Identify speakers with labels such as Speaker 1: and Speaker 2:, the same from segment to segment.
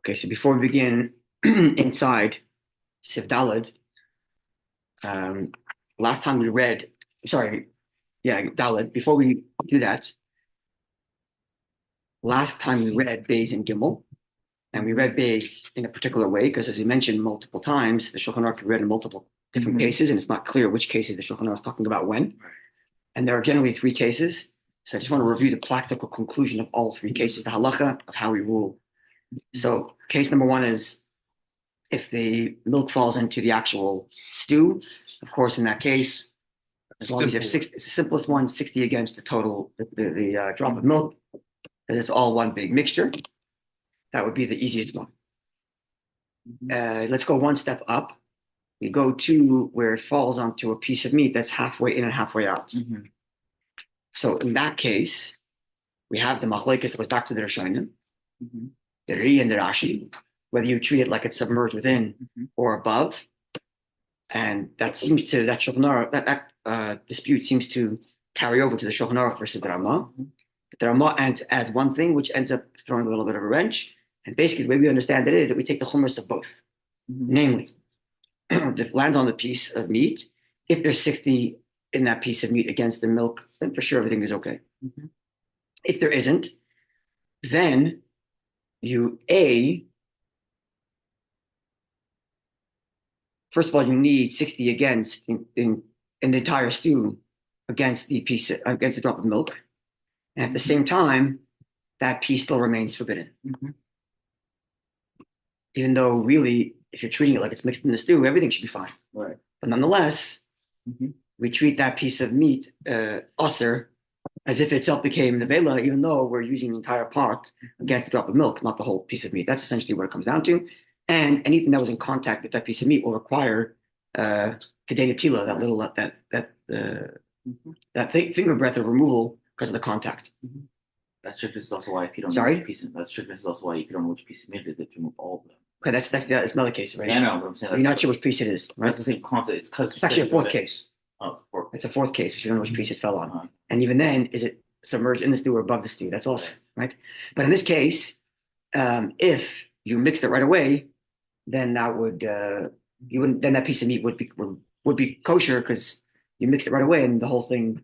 Speaker 1: Okay, so before we begin inside Sif Dalid, um, last time we read, sorry, yeah, Dalid, before we do that, last time we read Bays and Gimel, and we read Bays in a particular way, because as we mentioned multiple times, the Shulchan Aruch read in multiple different cases, and it's not clear which cases the Shulchan Aruch is talking about when. And there are generally three cases. So I just want to review the practical conclusion of all three cases, the halacha of how we rule. So case number one is if the milk falls into the actual stew, of course, in that case, as long as you have six, it's the simplest one, 60 against the total, the drop of milk, and it's all one big mixture. That would be the easiest one. Let's go one step up. We go to where it falls onto a piece of meat that's halfway in and halfway out. So in that case, we have the machlekes that goes back to the Rishonim, the Ri and the Rashi, whether you treat it like it's submerged within or above. And that seems to, that Shulchan Aruch, that dispute seems to carry over to the Shulchan Aruch versus the Ramah. The Ramah adds one thing, which ends up throwing a little bit of a wrench. And basically, the way we understand it is that we take the chumras of both. Namely, if it lands on the piece of meat, if there's 60 in that piece of meat against the milk, then for sure everything is okay. If there isn't, then you first of all, you need 60 against in the entire stew against the piece against the drop of milk, and at the same time, that piece still remains forbidden. Even though really, if you're treating it like it's mixed in the stew, everything should be fine.
Speaker 2: Right.
Speaker 1: But nonetheless, we treat that piece of meat, osir, as if itself became nevela, even though we're using the entire pot against the drop of milk, not the whole piece of meat. That's essentially what it comes down to. And anything that was in contact with that piece of meat will require kedei netila, that little that finger breadth of removal because of the contact.
Speaker 2: That strictness is also why if you don't
Speaker 1: Sorry?
Speaker 2: know which piece of, that strictness is also why you don't know which piece of meat it is, if you remove all of them.
Speaker 1: Okay, that's another case, right?
Speaker 2: Yeah, I know, but I'm saying
Speaker 1: You're not sure which piece it is, right?
Speaker 2: That's the same concept. It's because
Speaker 1: it's actually a fourth case.
Speaker 2: Oh, fourth.
Speaker 1: It's a fourth case, which you don't know which piece it fell on. And even then, is it submerged in the stew or above the stew? That's also right. But in this case, if you mixed it right away, then that would you wouldn't. Then that piece of meat would be kosher because you mixed it right away, and the whole thing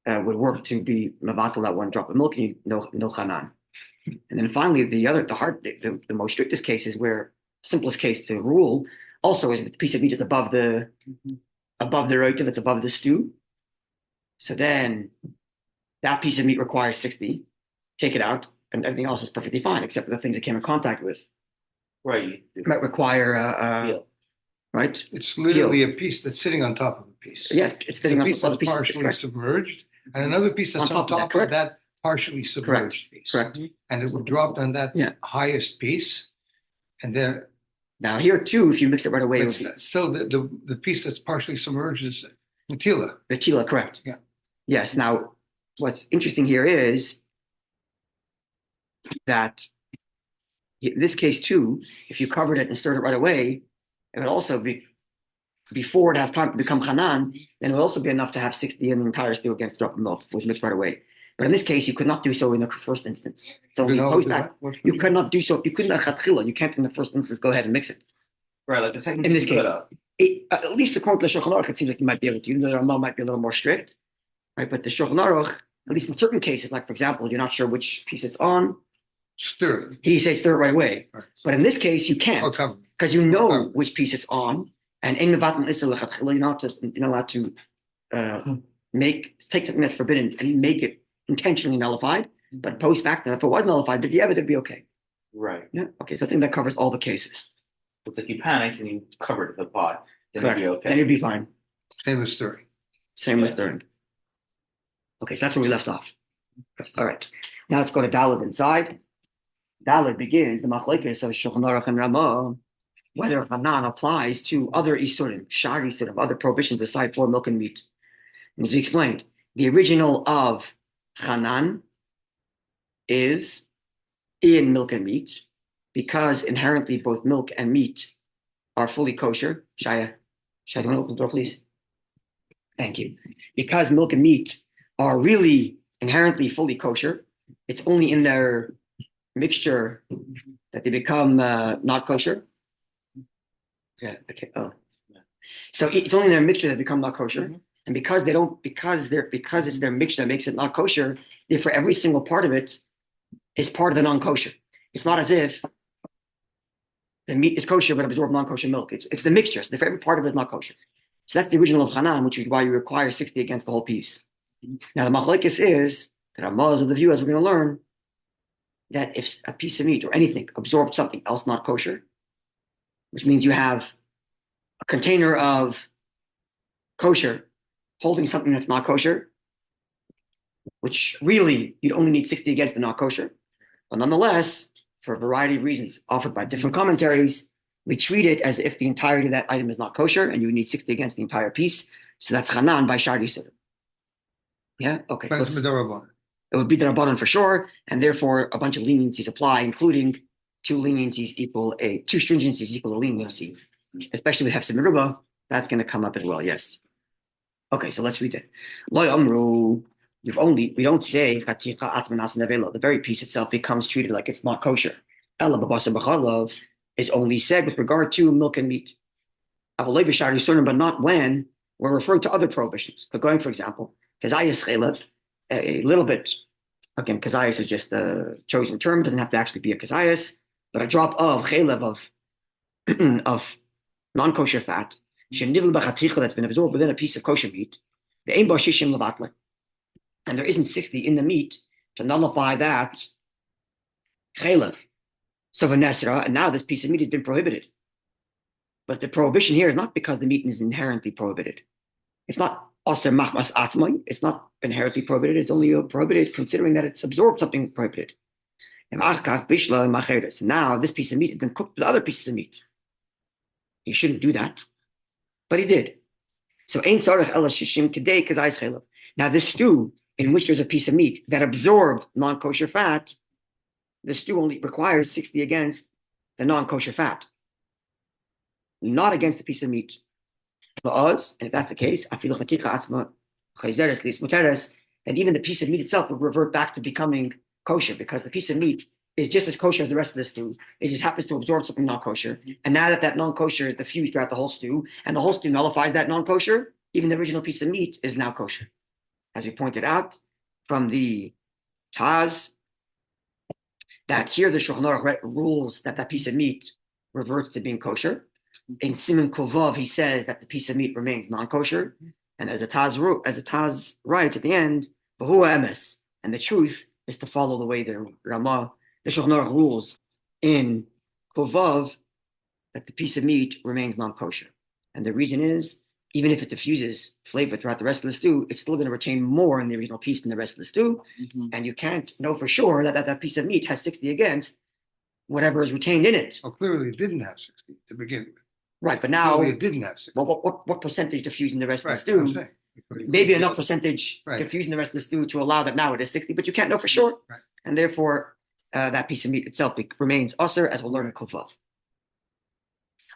Speaker 1: would work to be mavatal that one drop of milk, and you no chanan. And then finally, the most strictest case is where simplest case to rule also is if the piece of meat is above the roitiv, it's above the stew. So then that piece of meat requires 60. Take it out, and everything else is perfectly fine, except for the things it came in contact with.
Speaker 2: Right.
Speaker 1: It might require right?
Speaker 3: It's literally a piece that's sitting on top of a piece.
Speaker 1: Yes, it's sitting on
Speaker 3: a piece
Speaker 1: top of
Speaker 3: that's
Speaker 1: a piece.
Speaker 3: partially submerged, and another piece that's on top of that partially submerged piece.
Speaker 1: Correct.
Speaker 3: And it would drop on that highest piece, and there.
Speaker 1: Now here too, if you mix it right away,
Speaker 3: still the piece that's partially submerged is netila.
Speaker 1: Netila, correct.
Speaker 3: Yeah.
Speaker 1: Yes. Now, what's interesting here is that in this case too, if you covered it and stirred it right away, it would also be before it has time to become chanan. Then it would also be enough to have 60 in the entire stew against a drop of milk, if it was mixed right away. But in this case, you could not do so in the first instance. So you could not do so. You couldn't. You can't in the first instance go ahead and mix it.
Speaker 2: Right, like the second.
Speaker 1: In this case, at least according to the Shulchan Aruch, it seems like you might be able to. Even though the Rambam might be a little more strict, right? But the Shulchan Aruch, at least in certain cases, like for example, you're not sure which piece it's on.
Speaker 3: Stir it.
Speaker 1: He says stir it right away. Right. But in this case, you can't because you know which piece it's on. And in the Vatan Issa, you're not allowed to take something that's forbidden and make it intentionally nullified. But post factum, if it was nullified, it'd be okay.
Speaker 2: Right.
Speaker 1: Yeah. Okay. So I think that covers all the cases.
Speaker 2: It's like you panicked and you covered the pot, then
Speaker 1: Correct.
Speaker 2: It'd be okay.
Speaker 1: Then you'd be fine.
Speaker 3: Same with stirring.
Speaker 1: Same with stirring. Okay, so that's where we left off. All right. Now let's go to Daled inside. Daled begins the machlekes of Shulchan Aruch and Ramah, whether Hanan applies to other isurim, shar isurim, other prohibitions aside for milk and meat. And as we explained, the original of Hanan is in milk and meat, because inherently both milk and meat are fully kosher. Shaya, do you want to open the door, please? Thank you. Because milk and meat are really inherently fully kosher, it's only in their mixture that they become not kosher. Yeah, okay. Oh, so it's only their mixture that become not kosher, and because it's their mixture that makes it not kosher. Therefore, every single part of it is part of the non-kosher. It's not as if the meat is kosher but absorb non-kosher milk. It's the mixture. So therefore, every part of it is not kosher. So that's the original of Hanan, which is why you require 60 against the whole piece. Now the machlokes is that Ramaz of the view, as we're going to learn, that if a piece of meat or anything absorbs something else not kosher, which means you have a container of kosher holding something that's not kosher, which really you'd only need 60 against the not kosher. But nonetheless, for a variety of reasons offered by different commentaries, we treat it as if the entirety of that item is not kosher and you need 60 against the entire piece. So that's Hanan by Shari Siddur. Yeah? Okay. So it would be the Rabbanon for sure, and therefore a bunch of leniencies apply, including two stringencies equal a leniency. Especially with Hefsim Ruba, that's going to come up as well, yes. Okay, so let's read it. Lo Amru, we don't say the very piece itself becomes treated like it's not kosher. Ella babasa b'chalav is only said with regard to milk and meat. But not when we're referring to other prohibitions. But going, for example, kazayas chelev, a little bit, again, kazayas is just a chosen term, doesn't have to actually be a kazayas, but a drop of chelev of non-kosher fat, that's been absorbed within a piece of kosher meat, and there isn't 60 in the meat to nullify that chelev. So v'nesra, and now this piece of meat has been prohibited. But the prohibition here is not because the meat is inherently prohibited. It's not aser machmas atzmai. It's not inherently prohibited. It's only prohibited considering that it's absorbed something prohibited. Now this piece of meat has been cooked with other pieces of meat. He shouldn't do that, but he did. So ein tzarech ela shishim kedei kazayis chelev. Now this stew in which there's a piece of meat that absorbed non-kosher fat, the stew only requires 60 against the non-kosher fat, not against the piece of meat. And if that's the case, then even the piece of meat itself will revert back to becoming kosher because the piece of meat is just as kosher as the rest of the stew. It just happens to absorb something not kosher. And now that non-kosher is diffused throughout the whole stew, and the whole stew nullifies that non-kosher, even the original piece of meat is now kosher. As we pointed out from the Taz, that here the Shulchan Aruch rules that piece of meat reverts to being kosher. In Siman Kovov, he says that the piece of meat remains non-kosher, and as the Taz writes at the end, "V'hu emes," and the truth is to follow the way the Shulchan Aruch rules in Kovov that the piece of meat remains non-kosher, and the reason is even if it diffuses flavor throughout the rest of the stew, it's still going to retain more in the original piece than the rest of the stew, and you can't know for sure that piece of meat has 60 against whatever is retained in it.
Speaker 3: Oh, clearly it didn't have 60 to begin with.
Speaker 1: Right, but now
Speaker 3: clearly it didn't have 60.
Speaker 1: Well, what percentage diffused in the rest of the stew? Maybe enough percentage diffused in the rest of the stew to allow that now it is 60, but you can't know for sure.
Speaker 3: Right.
Speaker 1: And therefore, that piece of meat itself remains aser, as we'll learn in Kufov.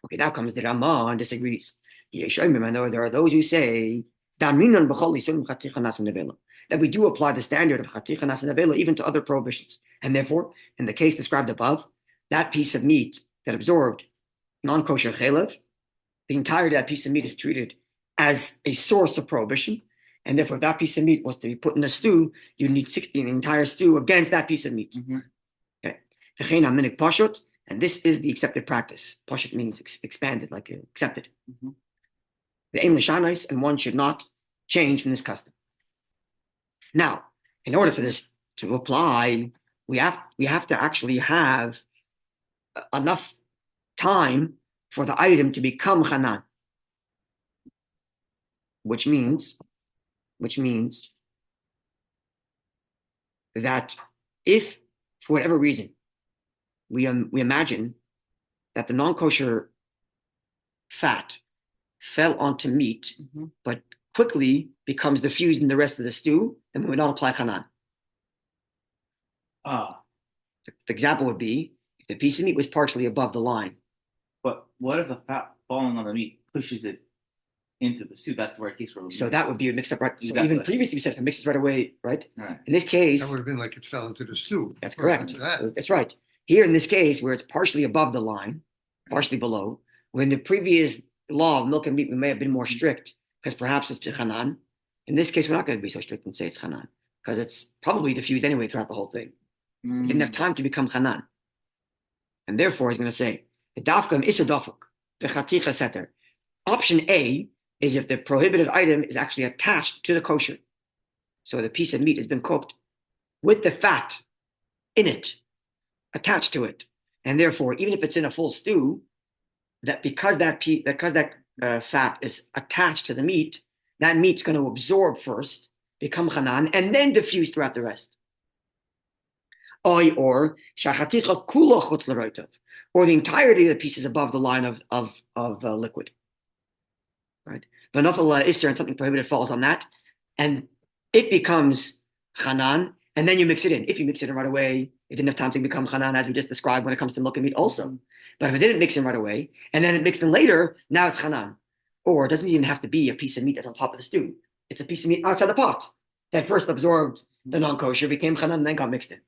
Speaker 1: Okay, now comes the Ramah and disagrees. There are those who say that we do apply the standard of chaticha nasanavela even to other prohibitions. And therefore, in the case described above, that piece of meat that absorbed non-kosher chelev, the entirety of that piece of meat is treated as a source of prohibition. And therefore, if that piece of meat was to be put in a stew, you need 60 in the entire stew against that piece of meat. Okay. And this is the accepted practice. Pashut means expanded, like accepted. The aim l'shanais, and one should not change from this custom. Now, in order for this to apply, we have to actually have enough time for the item to become chanan, which means that if for whatever reason we imagine that the non-kosher fat fell onto meat, but quickly becomes diffused in the rest of the stew, then we would not apply chanan. The example would be if the piece of meat was partially above the line.
Speaker 2: But what if the fat falling on the meat pushes it into the stew. That's where it takes.
Speaker 1: So that would be a mixed up, right? So
Speaker 2: Exactly.
Speaker 1: even previously we said if it mixes right away, right?
Speaker 2: Right.
Speaker 1: In this case,
Speaker 3: That would have been like it fell into the stew.
Speaker 1: that's
Speaker 3: Or
Speaker 1: correct.
Speaker 3: into that.
Speaker 1: That's right. Here in this case, where it's partially above the line, partially below, when the previous law of milk and meat we may have been more strict because perhaps it's chanan. In this case, we're not going to be so strict and say it's chanan because it's probably diffused anyway throughout the whole thing. It didn't have time to become chanan, and therefore he's going to say the dafka isur dafuk the chaticha seter. Option A is if the prohibited item is actually attached to the kosher. So the piece of meat has been cooked with the fat in it, attached to it. And therefore, even if it's in a full stew, that because that fat is attached to the meat, that meat's going to absorb first, become chanan, and then diffuse throughout the rest. Or the entirety of the piece is above the line of liquid. Right? The nafal isser and something prohibited falls on that, and it becomes chanan, and then you mix it in. If you mix it in right away, it didn't have time to become chanan, as we just described when it comes to milk and meat also. But if it didn't mix in right away, and then it mixed in later, now it's chanan. Or it doesn't even have to be a piece of meat that's on top of the stew. It's a piece of meat outside the pot that first absorbed the non-kosher, became chanan, and then got mixed in.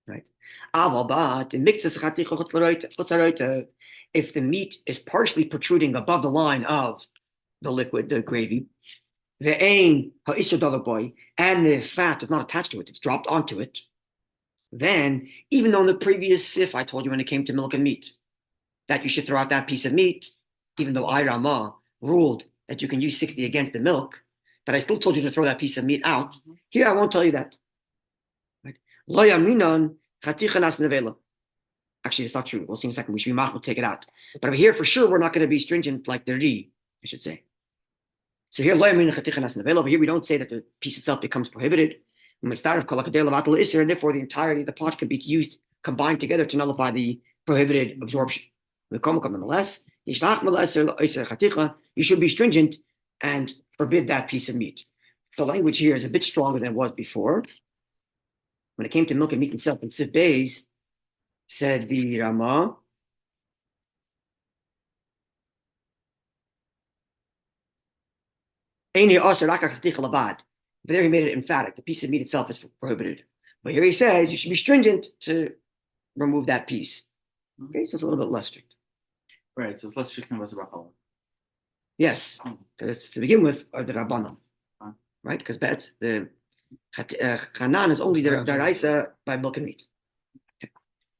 Speaker 1: Right? If the meat is partially protruding above the line of the liquid, the gravy, and the fat is not attached to it, it's dropped onto it, then even though in the previous sif I told you when it came to milk and meat that you should throw out that piece of meat, even though I Rama ruled that you can use 60 against the milk, but I still told you to throw that piece of meat out. Here I won't tell you that. Right? Actually, it's not true. We'll see in a second. We should be we'll take it out. But over here, for sure, we're not going to be stringent like the ri, I should say. So here, over here, we don't say that the piece itself becomes prohibited. And therefore, the entirety of the pot can be used, combined together to nullify the prohibited absorption. Nonetheless, you should be stringent and forbid that piece of meat. The language here is a bit stronger than it was before. When it came to milk and meat itself, in Sif Beis, said the Rama, there he made it emphatic. The piece of meat itself is prohibited. But here he says you should be stringent to remove that piece. Okay, so it's a little bit less strict.
Speaker 2: Right, so it's less strict than was about.
Speaker 1: Yes, because to begin with, are the Rabbanon. Right? Because that's the Chanan is only the Daraisa by milk and meat.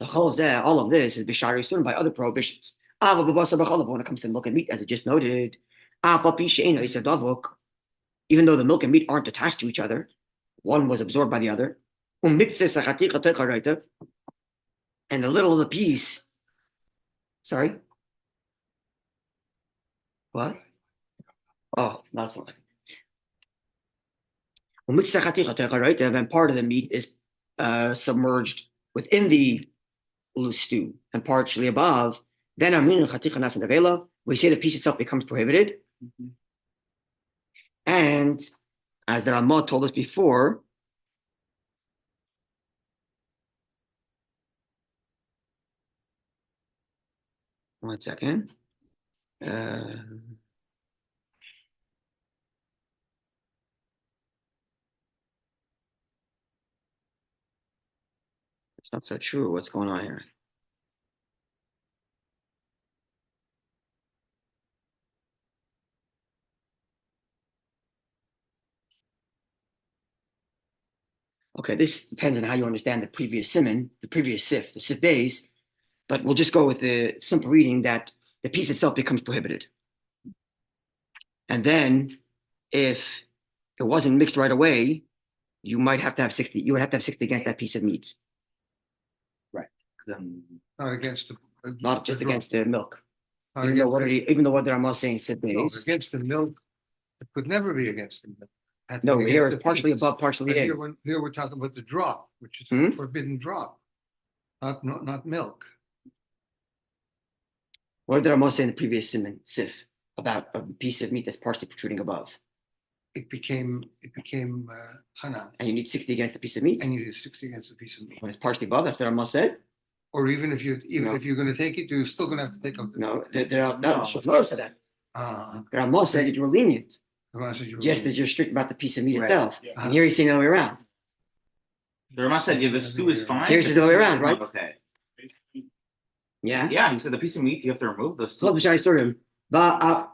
Speaker 1: The Cholzeh, all of this is Bishari Sun by other prohibitions. When it comes to milk and meat, as I just noted, even though the milk and meat aren't attached to each other, one was absorbed by the other. And the little of the piece, sorry? What? Oh, that's not. When part of the meat is submerged within the stew and partially above, then we say the piece itself becomes prohibited. And as the Ramah told us before, one second. It's not so true. What's going on here? Okay, this depends on how you understand the previous Siman, the previous Sif, the Sif Beis, but we'll just go with the simple reading that the piece itself becomes prohibited. And then if it wasn't mixed right away, you might have to have 60, you would have to have 60 against that piece of meat.
Speaker 2: Right.
Speaker 3: Not against
Speaker 1: not just against the milk.
Speaker 3: Even
Speaker 1: though what I'm saying Sif Beis.
Speaker 3: Against the milk, it could never be against the milk.
Speaker 1: No, here it's partially above, partially in.
Speaker 3: Here we're talking about the drop, which is a forbidden drop, not milk.
Speaker 1: What did Amos say in the previous Siman, Sif, about a piece of meat that's partially protruding above?
Speaker 3: It became Hanan.
Speaker 1: And you need 60 against a piece of meat?
Speaker 3: And you need 60 against a piece of meat.
Speaker 1: When it's partially above, that's what Amos said?
Speaker 3: Or even if you're going to take it, you're still going to have to take out the
Speaker 1: no, there are no said that.
Speaker 3: Uh,
Speaker 1: The Ramah said that you were lenient,
Speaker 3: Ramah said you were
Speaker 1: just that
Speaker 3: lenient.
Speaker 1: you're strict about the piece of meat
Speaker 2: Right.
Speaker 1: itself.
Speaker 4: Yeah.
Speaker 1: And here he's saying the other way around.
Speaker 2: The Ramah said, yeah, the stew is fine.
Speaker 1: Here's
Speaker 2: the
Speaker 1: the other way
Speaker 2: piece of meat
Speaker 1: around,
Speaker 2: is not
Speaker 1: right?
Speaker 2: Okay.
Speaker 1: Yeah.
Speaker 2: Yeah, he said the piece of meat you have to remove the stew.
Speaker 1: Club B'shai Surim. But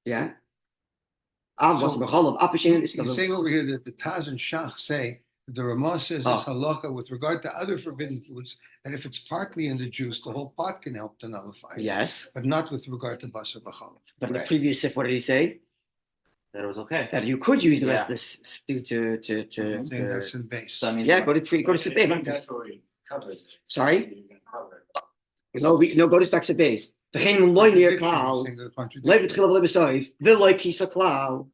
Speaker 1: yeah.
Speaker 3: So- He's saying over here that the Taz and Shach say that the Ramah says this halacha with regard to other forbidden foods, that if it's partly in the juice, the whole pot can help to nullify it.
Speaker 1: Yes.
Speaker 3: But not with regard to basar v'challah.
Speaker 1: But in the
Speaker 2: Right.
Speaker 1: previous sif, what did he say?
Speaker 2: That it was okay.
Speaker 1: That you could use the rest
Speaker 2: Yeah.
Speaker 1: of this stew to
Speaker 3: I think that's in base.
Speaker 2: So that means
Speaker 1: yeah,
Speaker 2: what?
Speaker 1: go to sif.
Speaker 4: That's where he covers it.
Speaker 1: Sorry?
Speaker 4: You can cover it.
Speaker 1: No, go to back to base. The chaim loy near klal.
Speaker 3: Saying the contradiction.
Speaker 1: Lev b'tchilav lev b'soif. The loy kisa klal.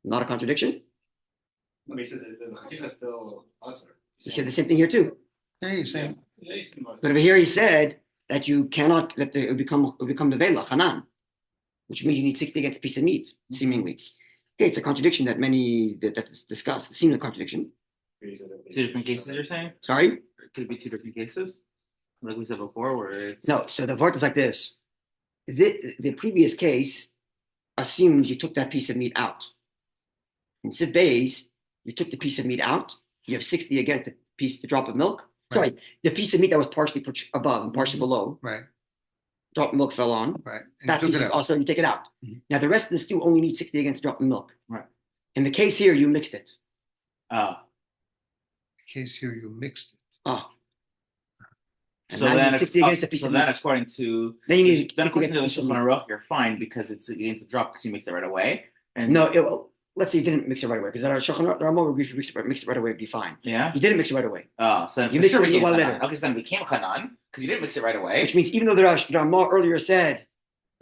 Speaker 1: Not a contradiction.
Speaker 4: No, he said that the Chakila is still usher.
Speaker 1: He said the same thing here too.
Speaker 3: Yeah, he's saying
Speaker 1: But over here he said that you cannot, that it would become the vela, chanan, which means you need 60 against a piece of meat, seemingly. Okay, it's a contradiction that that's discussed. It's seen a contradiction.
Speaker 2: Two different cases you're saying?
Speaker 1: Sorry?
Speaker 2: Could it be two different cases? Like we said before, where it's
Speaker 1: No, so the part is like this. The previous case assumed you took that piece of meat out. In Sif Bays, you took the piece of meat out, you have 60 against the drop of milk. Sorry, the piece of meat that was partially above and partially below,
Speaker 3: right,
Speaker 1: drop of milk fell on.
Speaker 3: right. And
Speaker 1: That
Speaker 3: he
Speaker 1: piece
Speaker 3: took
Speaker 1: is
Speaker 3: it out.
Speaker 1: also, you take it out.
Speaker 3: Mhm.
Speaker 1: Now, the rest of the stew only needs 60 against a drop of milk.
Speaker 2: Right.
Speaker 1: In the case here, you mixed it.
Speaker 2: oh.
Speaker 3: In case here you mixed it.
Speaker 1: Oh. And
Speaker 2: So
Speaker 1: now you
Speaker 2: then,
Speaker 1: need 60 against a piece
Speaker 2: so
Speaker 1: of
Speaker 2: then
Speaker 1: meat.
Speaker 2: according to
Speaker 1: Then you need
Speaker 2: then
Speaker 1: 60
Speaker 2: according to the
Speaker 1: against a piece of
Speaker 2: Shulchan
Speaker 1: meat.
Speaker 2: Aruch, you're fine because it's against the drop because you mixed it right away. And
Speaker 1: No, let's say you didn't mix it right away, because our Shulchan Aruch would be if you mixed it right away, it'd be fine.
Speaker 2: yeah.
Speaker 1: You didn't mix it right away,
Speaker 2: Oh, so then
Speaker 1: You
Speaker 2: for
Speaker 1: mixed
Speaker 2: sure
Speaker 1: it
Speaker 2: became
Speaker 1: one
Speaker 2: Hanan.
Speaker 1: later.
Speaker 2: Okay, so then it became Hanan because you didn't mix it right away.
Speaker 1: which means even though the Ramah earlier said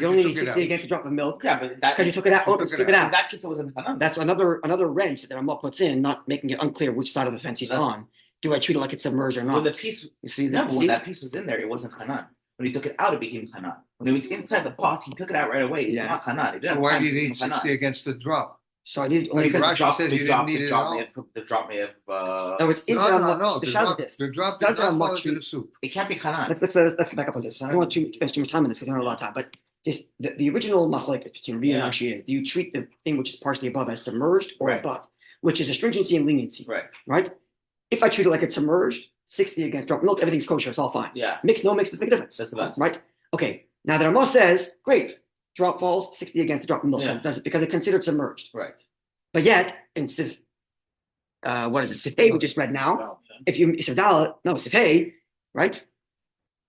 Speaker 1: you only need
Speaker 3: took it
Speaker 1: 60
Speaker 3: out.
Speaker 1: against a drop of milk,
Speaker 2: Yeah, but that
Speaker 1: because you took it out,
Speaker 3: You
Speaker 1: oh,
Speaker 3: took
Speaker 1: took
Speaker 3: it
Speaker 1: it
Speaker 3: out.
Speaker 2: in
Speaker 1: out.
Speaker 2: that case it wasn't Hanan.
Speaker 1: That's another wrench that the Ramah puts in, not making it unclear which side of the fence he's
Speaker 2: That-
Speaker 1: on. Do I treat it like it's submerged or
Speaker 2: Well,
Speaker 1: not?
Speaker 2: the piece
Speaker 1: You see,
Speaker 2: no, but when
Speaker 1: see?
Speaker 2: that piece was in there, it wasn't Hanan. When he took it out, it became Hanan. When it was inside the pot, he took it out right away. It's
Speaker 1: Yeah.
Speaker 2: not Hanan. It didn't
Speaker 3: So
Speaker 2: have
Speaker 3: why
Speaker 2: time
Speaker 3: do you
Speaker 2: to
Speaker 3: need
Speaker 2: become
Speaker 3: 60
Speaker 2: Hanan.
Speaker 3: against the drop?
Speaker 1: So I need
Speaker 3: Like
Speaker 1: only because
Speaker 3: Rashi
Speaker 2: Drop-
Speaker 3: said
Speaker 2: the
Speaker 3: you
Speaker 2: drop-
Speaker 3: didn't need
Speaker 2: the
Speaker 3: it
Speaker 2: drop
Speaker 3: at all.
Speaker 2: may have- The drop may have.
Speaker 1: no, it's in
Speaker 3: No,
Speaker 1: the
Speaker 3: no,
Speaker 1: Ramah.
Speaker 3: no.
Speaker 1: The
Speaker 3: The
Speaker 1: shot of
Speaker 3: drop,
Speaker 1: this.
Speaker 3: the drop
Speaker 1: Does
Speaker 3: did not
Speaker 1: Ramah
Speaker 3: fall into
Speaker 1: treat-
Speaker 3: the soup.
Speaker 2: It can't be Hanan.
Speaker 1: Let's back up on this. I don't want to spend too much time on this because we don't have a lot of time. But just the original machlekes between Ria and
Speaker 2: Yeah.
Speaker 1: Rashi is: do you treat the thing which is partially above as submerged or
Speaker 2: Right.
Speaker 1: above, which is astringency and leniency,
Speaker 2: Right.
Speaker 1: right? If I treat it like it's submerged, 60 against drop milk, everything's kosher, it's all fine.
Speaker 2: Yeah.
Speaker 1: Mix, no mix, doesn't make a difference.
Speaker 2: That's the best.
Speaker 1: Right? Okay. Now the Ramah says, great, drop falls, 60 against the drop of milk.
Speaker 2: Yeah.
Speaker 1: Does it because it's considered submerged.
Speaker 2: Right.
Speaker 1: But yet, in Sif, what is it? Sif A we just read now. If you Sif Dalet, no, Sif A, right?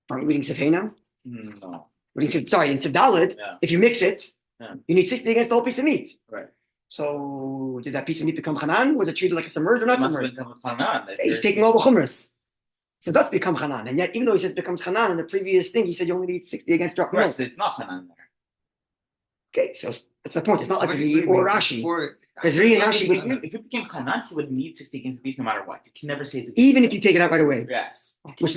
Speaker 1: Aren't we reading Sif A now?
Speaker 2: No.
Speaker 1: Reading Sif, sorry, in Sif Dalet,
Speaker 2: Yeah.
Speaker 1: if you mix it,
Speaker 2: Yeah.
Speaker 1: you need 60 against the whole piece of meat.
Speaker 2: Right.
Speaker 1: So did that piece of meat become Hanan? Was it treated like a submerged or not
Speaker 2: It must
Speaker 1: submerged?
Speaker 2: have become Hanan. if
Speaker 1: He's
Speaker 2: you're-
Speaker 1: taking all the chumras. So that's become Hanan. And yet, even though he says it becomes Hanan in the previous thing, he said you only need 60 against drop
Speaker 2: Right,
Speaker 1: milk.
Speaker 2: so it's not Hanan there.
Speaker 1: Okay, so that's my point. It's not like
Speaker 3: What do you
Speaker 1: Ri
Speaker 3: mean?
Speaker 1: or Rashi.
Speaker 3: Before-
Speaker 1: Because Ri and
Speaker 2: If
Speaker 1: Rashi
Speaker 2: it-
Speaker 1: would,
Speaker 2: if it became Hanan, he would need 60 against the beast no matter what. You can never say it's against
Speaker 1: even
Speaker 2: the
Speaker 1: if you take it out right away,
Speaker 2: Yes.
Speaker 1: which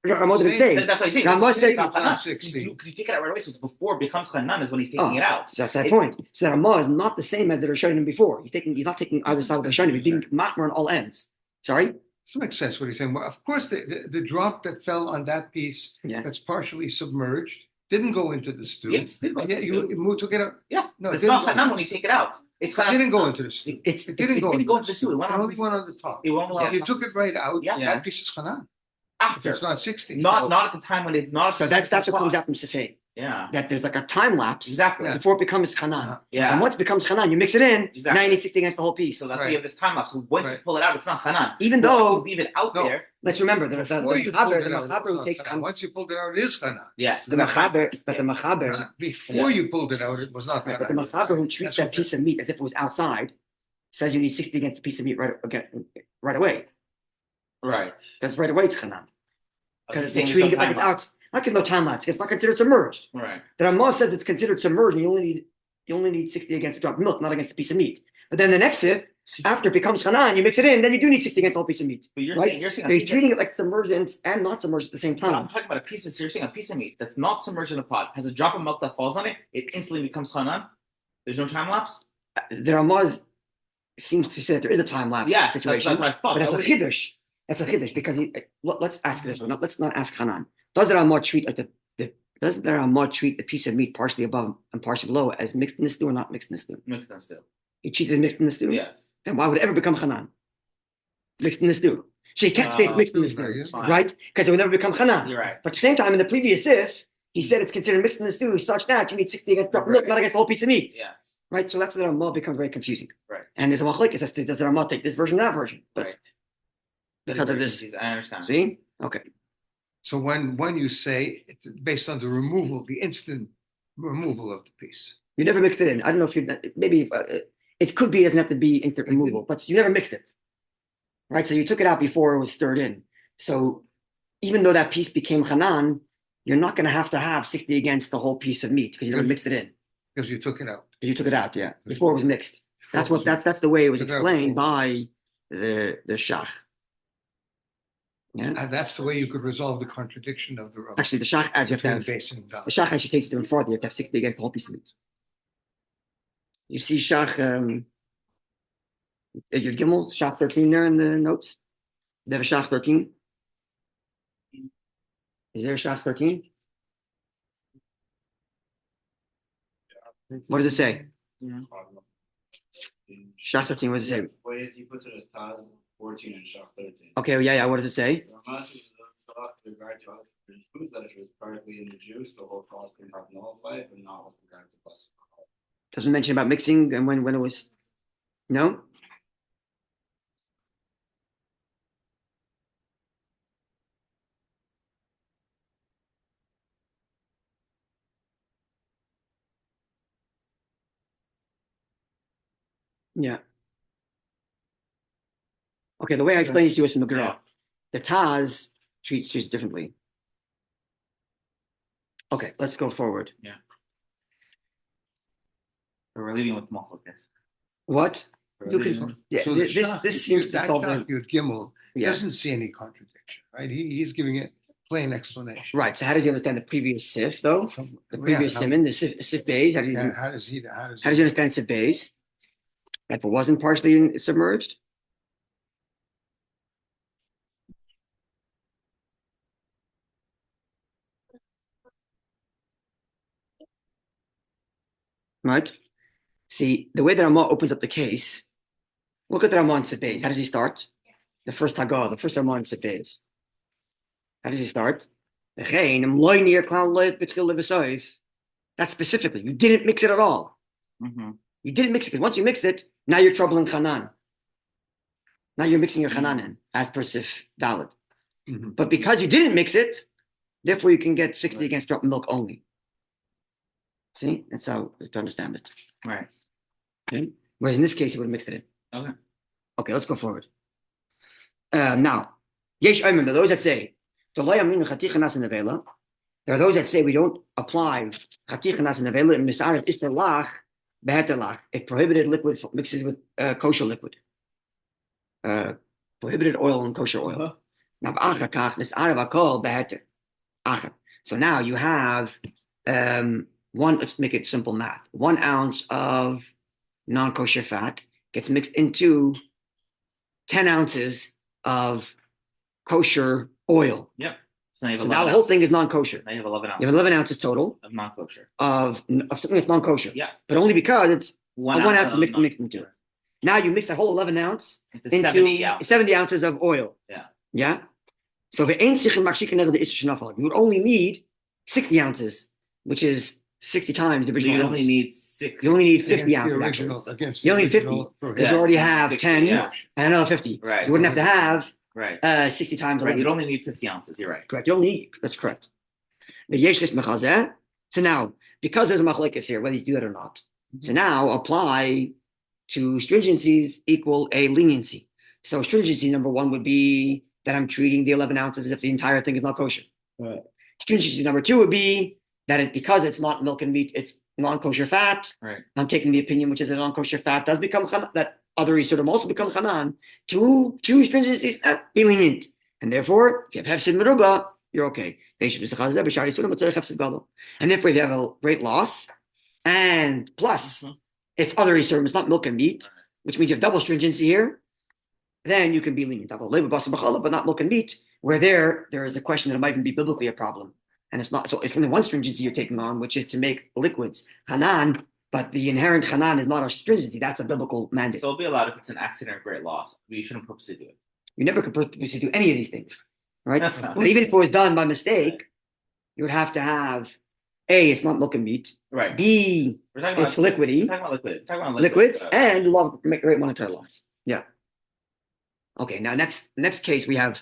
Speaker 1: Ramah didn't say.
Speaker 2: That's what I say.
Speaker 1: Ramah said-
Speaker 2: Because
Speaker 3: Times
Speaker 2: you
Speaker 3: 60.
Speaker 2: take it out right away, so it's before it becomes Hanan is when he's taking
Speaker 1: Oh,
Speaker 2: it out.
Speaker 1: So that's that
Speaker 2: It-
Speaker 1: point. So that Ramah is not the same as the Rishonim before. He's not taking either side of the Rishonim. He's being machmer on all ends. Sorry?
Speaker 3: This makes sense what he's saying. Well, of course, the drop that fell on that piece
Speaker 1: Yeah.
Speaker 3: that's partially submerged didn't go into the stew.
Speaker 2: Yes, it did go
Speaker 3: And
Speaker 2: into
Speaker 3: yet
Speaker 2: the
Speaker 3: you,
Speaker 2: stew.
Speaker 3: you took it out.
Speaker 2: Yeah,
Speaker 3: No, it
Speaker 2: it's
Speaker 3: didn't
Speaker 2: not
Speaker 3: go.
Speaker 2: Hanan when you take it out. It's
Speaker 3: It
Speaker 2: Hanan.
Speaker 3: didn't go into the stew.
Speaker 1: It's
Speaker 3: It didn't go
Speaker 2: didn't go into
Speaker 3: the
Speaker 2: the stew. It
Speaker 3: It
Speaker 2: went on
Speaker 3: only
Speaker 2: the-
Speaker 3: went on the top.
Speaker 2: It won't allow.
Speaker 3: You took it right out.
Speaker 2: Yeah.
Speaker 3: That piece is Hanan. If
Speaker 2: after.
Speaker 3: it's not 60.
Speaker 2: Not at the time when it. Not
Speaker 1: so that's what comes out from Sifei.
Speaker 2: Yeah.
Speaker 1: That there's like a time lapse
Speaker 2: Exactly.
Speaker 3: Yeah.
Speaker 1: before it becomes Hanan.
Speaker 3: Uh-huh.
Speaker 2: Yeah.
Speaker 1: And once it becomes Hanan, you mix it in,
Speaker 2: Exactly.
Speaker 1: now you need 60 against the whole piece.
Speaker 2: So that's
Speaker 3: Right.
Speaker 2: why you have this time lapse. So once you
Speaker 3: Right.
Speaker 2: pull it out, it's not Hanan.
Speaker 1: Even
Speaker 2: But if
Speaker 1: though,
Speaker 2: you leave it out
Speaker 3: No.
Speaker 2: there.
Speaker 1: let's remember, the
Speaker 3: Before you pulled it out,
Speaker 1: Machaber who
Speaker 3: it
Speaker 1: takes
Speaker 3: was Hanan. Once you pulled it out, it is Hanan.
Speaker 2: Yes.
Speaker 1: the Machaber, but the Machaber,
Speaker 3: Not before you pulled it out, it was not
Speaker 1: right,
Speaker 3: Hanan.
Speaker 1: but the Machaber who treats
Speaker 3: That's
Speaker 1: that
Speaker 3: what
Speaker 1: piece of meat as if it was outside says you need 60 against the piece of meat right away.
Speaker 2: Right.
Speaker 1: Because right away it's Hanan. Because
Speaker 2: Saying
Speaker 1: it's
Speaker 2: there's no
Speaker 1: treating it like
Speaker 2: time
Speaker 1: it's
Speaker 2: lapse.
Speaker 1: out. Not because no time lapse. It's not considered submerged.
Speaker 2: Right.
Speaker 1: The Ramah says it's considered submerged, and you only need 60 against a drop of milk, not against a piece of meat. But then the next sif, after it becomes Hanan, you mix it in, then you do need 60 against the whole piece of meat.
Speaker 2: But you're
Speaker 1: Right?
Speaker 2: saying you're saying
Speaker 1: So he's treating it like submerged and not submerged at the same
Speaker 2: No, I'm
Speaker 1: time.
Speaker 2: talking about a piece of. So you're saying a piece of meat that's not submerged in a pot has a drop of milk that falls on it. It instantly becomes Hanan. There's no time lapse.
Speaker 1: The Ramah seems to say that there is a time lapse
Speaker 2: Yeah, that's
Speaker 1: situation,
Speaker 2: what I thought.
Speaker 1: but that's a
Speaker 2: That was-
Speaker 1: chiddush. That's a chiddush because let's ask this one. Let's not ask Hanan. Does the Ramah treat like the Doesn't the Ramah treat the piece of meat partially above and partially below as mixed in the stew or not mixed in the stew?
Speaker 2: Mixed and still.
Speaker 1: You treat it mixed in the stew?
Speaker 2: Yes.
Speaker 1: Then why would it ever become Hanan? Mixed in the stew. So you can't say it's mixed in the stew, right? Because it would never become Hanan.
Speaker 2: You're right.
Speaker 1: But at the same time, in the previous sif, he said it's considered mixed in the stew such that you need 60 against drop milk, not against the whole piece of meat.
Speaker 2: Yes.
Speaker 1: Right? So that's where the Ramah becomes very confusing.
Speaker 2: Right.
Speaker 1: And there's a machlekes as to does the Ramah take this version or that version? But
Speaker 2: Right.
Speaker 1: because of this.
Speaker 2: I understand.
Speaker 1: See? Okay.
Speaker 3: So when you say it's based on the removal, the instant removal of the piece.
Speaker 1: You never mixed it in. I don't know if you maybe it could be, it doesn't have to be instant removal, but you never mixed it. Right? So you took it out before it was stirred in. So even though that piece became Hanan, you're not going to have 60 against the whole piece of meat because you never mixed it in.
Speaker 3: Because you took it out.
Speaker 1: You took it out, yeah. Before it was mixed. That's the way it was explained by the Shach. Yeah.
Speaker 3: And that's the way you could resolve the contradiction of the Ramah.
Speaker 1: Actually, the Shach adds you have to have,
Speaker 3: base and
Speaker 1: the Shach actually takes it even farther. You have to have 60 against the whole piece of meat. You see Shach your Gimel, Shach 13 there in the notes. They have a Shach 13. Is there a Shach 13? What does it say? Shach 13, what does it say?
Speaker 4: Ways he puts it as Taz 14 and Shach 13.
Speaker 1: Okay, yeah, what does it say?
Speaker 4: Ramah says with regard to other foods that if it was partly in the juice, the whole cause can have nullified, but not with regard to plus.
Speaker 1: Doesn't mention about mixing and when it was. No? Yeah. Okay, the way I explained it to you is from the Gra.
Speaker 2: Yeah.
Speaker 1: The Taz treats differently. Okay, let's go forward.
Speaker 2: Yeah. We're leaving with Machlokes.
Speaker 1: What? You could, yeah,
Speaker 3: So
Speaker 1: this seems to
Speaker 3: that
Speaker 1: solve
Speaker 3: Shach
Speaker 1: the.
Speaker 3: Yud Gimel
Speaker 1: Yeah.
Speaker 3: doesn't see any contradiction, right? He's giving it plain explanation.
Speaker 1: Right. So how does he understand the previous sif though?
Speaker 3: So,
Speaker 1: The previous Siman, the sif beis. How does he
Speaker 3: how does
Speaker 1: understand sif beis? If it wasn't partially submerged. Right? See, the way that Ramah opens up the case, look at the Ramah in sif beis. How does he start? The first Hagah, the first Ramah in sif beis. How does he start? That's specifically, you didn't mix it at all.
Speaker 2: Mm-hmm.
Speaker 1: You didn't mix it, because once you mixed it, now you're troubling Hanan. Now you're mixing your Hanan in, as per Sif Dalet.
Speaker 3: Mm-hmm.
Speaker 1: But because you didn't mix it, therefore you can get 60 against drop milk only. See? That's how to understand it.
Speaker 2: Right.
Speaker 1: Okay? Whereas in this case, he would have mixed it in.
Speaker 2: Okay.
Speaker 1: Okay, let's go forward. Now, Yesh Ayman, there are those that say, there are those that say we don't apply Chatichanas and Nevela in Misarif Istalach, Behetelach. If prohibited liquid mixes with kosher liquid. Prohibited oil and kosher oil. Now, so now you have let's make it simple math. 1 ounce of non-kosher fat gets mixed into 10 ounces of kosher oil.
Speaker 2: Yep.
Speaker 1: So now the whole thing is non-kosher.
Speaker 2: Now you have 11 ounces.
Speaker 1: You have 11 ounces total
Speaker 2: of non-kosher.
Speaker 1: Of something that's non-kosher.
Speaker 2: Yeah.
Speaker 1: But only because it's
Speaker 2: 1
Speaker 1: ounce mixed into it. Now you mix that whole 11 ounce into 70 ounces of oil.
Speaker 2: Yeah.
Speaker 1: Yeah. So you would only need 60 ounces, which is 60 times the original.
Speaker 2: You only need 6.
Speaker 1: You only need 50 ounces.
Speaker 3: Against
Speaker 1: you only need 50 because you already have
Speaker 2: 60,
Speaker 1: 10
Speaker 2: yeah.
Speaker 1: and another 50.
Speaker 2: Right.
Speaker 1: You wouldn't have to have
Speaker 2: right.
Speaker 1: 60 times 11.
Speaker 2: Right. You'd only need 50 ounces. You're right.
Speaker 1: Correct. You don't need. That's correct. So now, because there's a machlekes here, whether you do that or not, so now apply to stringencies equal a leniency. So stringency number 1 would be that I'm treating the 11 ounces as if the entire thing is not kosher.
Speaker 2: Right.
Speaker 1: Stringency number 2 would be that because it's not milk and meat, it's non-kosher fat.
Speaker 2: Right.
Speaker 1: I'm taking the opinion, which is that non-kosher fat does become that other Yisurim also become Hanan. Two stringencies, be lenient. And therefore, if you have Hefsid Meruba, you're okay. And therefore, if you have a great loss, and plus, it's other Yisurim, it's not milk and meat, which means you have double stringency here, then you can be lenient. But not milk and meat, where there is the question that it might even be biblically a problem. and it's not. So it's only one stringency you're taking on, which is to make liquids Hanan. But the inherent Hanan is not a stringency. That's a biblical mandate.
Speaker 2: So it'll be allowed if it's an accident or great loss. We shouldn't purposely do it.
Speaker 1: You never could purposely do any of these things, right? But even if it was done by mistake, you would have to have A, it's not milk and meat.
Speaker 2: Right.
Speaker 1: B, it's liquidy.
Speaker 2: We're talking about
Speaker 1: liquids, and law of great monetary loss. Yeah. Okay, now next case we have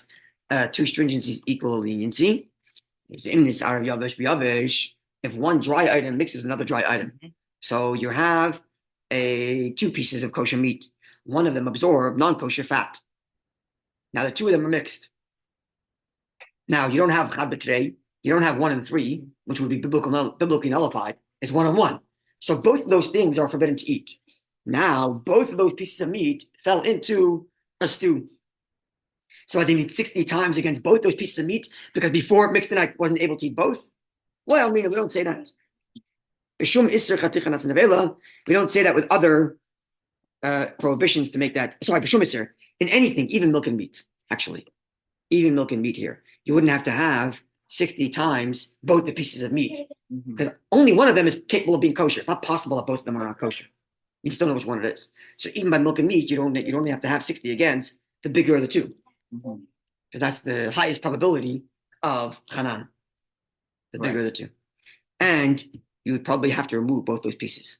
Speaker 1: two stringencies equal leniency. If one dry item mixes with another dry item. So you have two pieces of kosher meat. One of them absorbed non-kosher fat. Now the two of them are mixed. Now you don't have chad b'trei, you don't have 1 and 3, which would be biblically nullified. It's 1 and 1. So both of those things are forbidden to eat. Now both of those pieces of meat fell into a stew. So I need 60 times against both those pieces of meat because before it mixed in, I wasn't able to eat both. Well, I mean, we don't say that. We don't say that with other prohibitions to make that. Sorry, in anything, even milk and meat, actually. Even milk and meat here. You wouldn't have to have 60 times both the pieces of meat because only one of them is capable of being kosher. It's not possible that both of them are not kosher. You just don't know which one it is. So even by milk and meat, you only have to have 60 against the bigger of the two. Because that's the highest probability of Hanan, the bigger of the two. And you would probably have to remove both those pieces.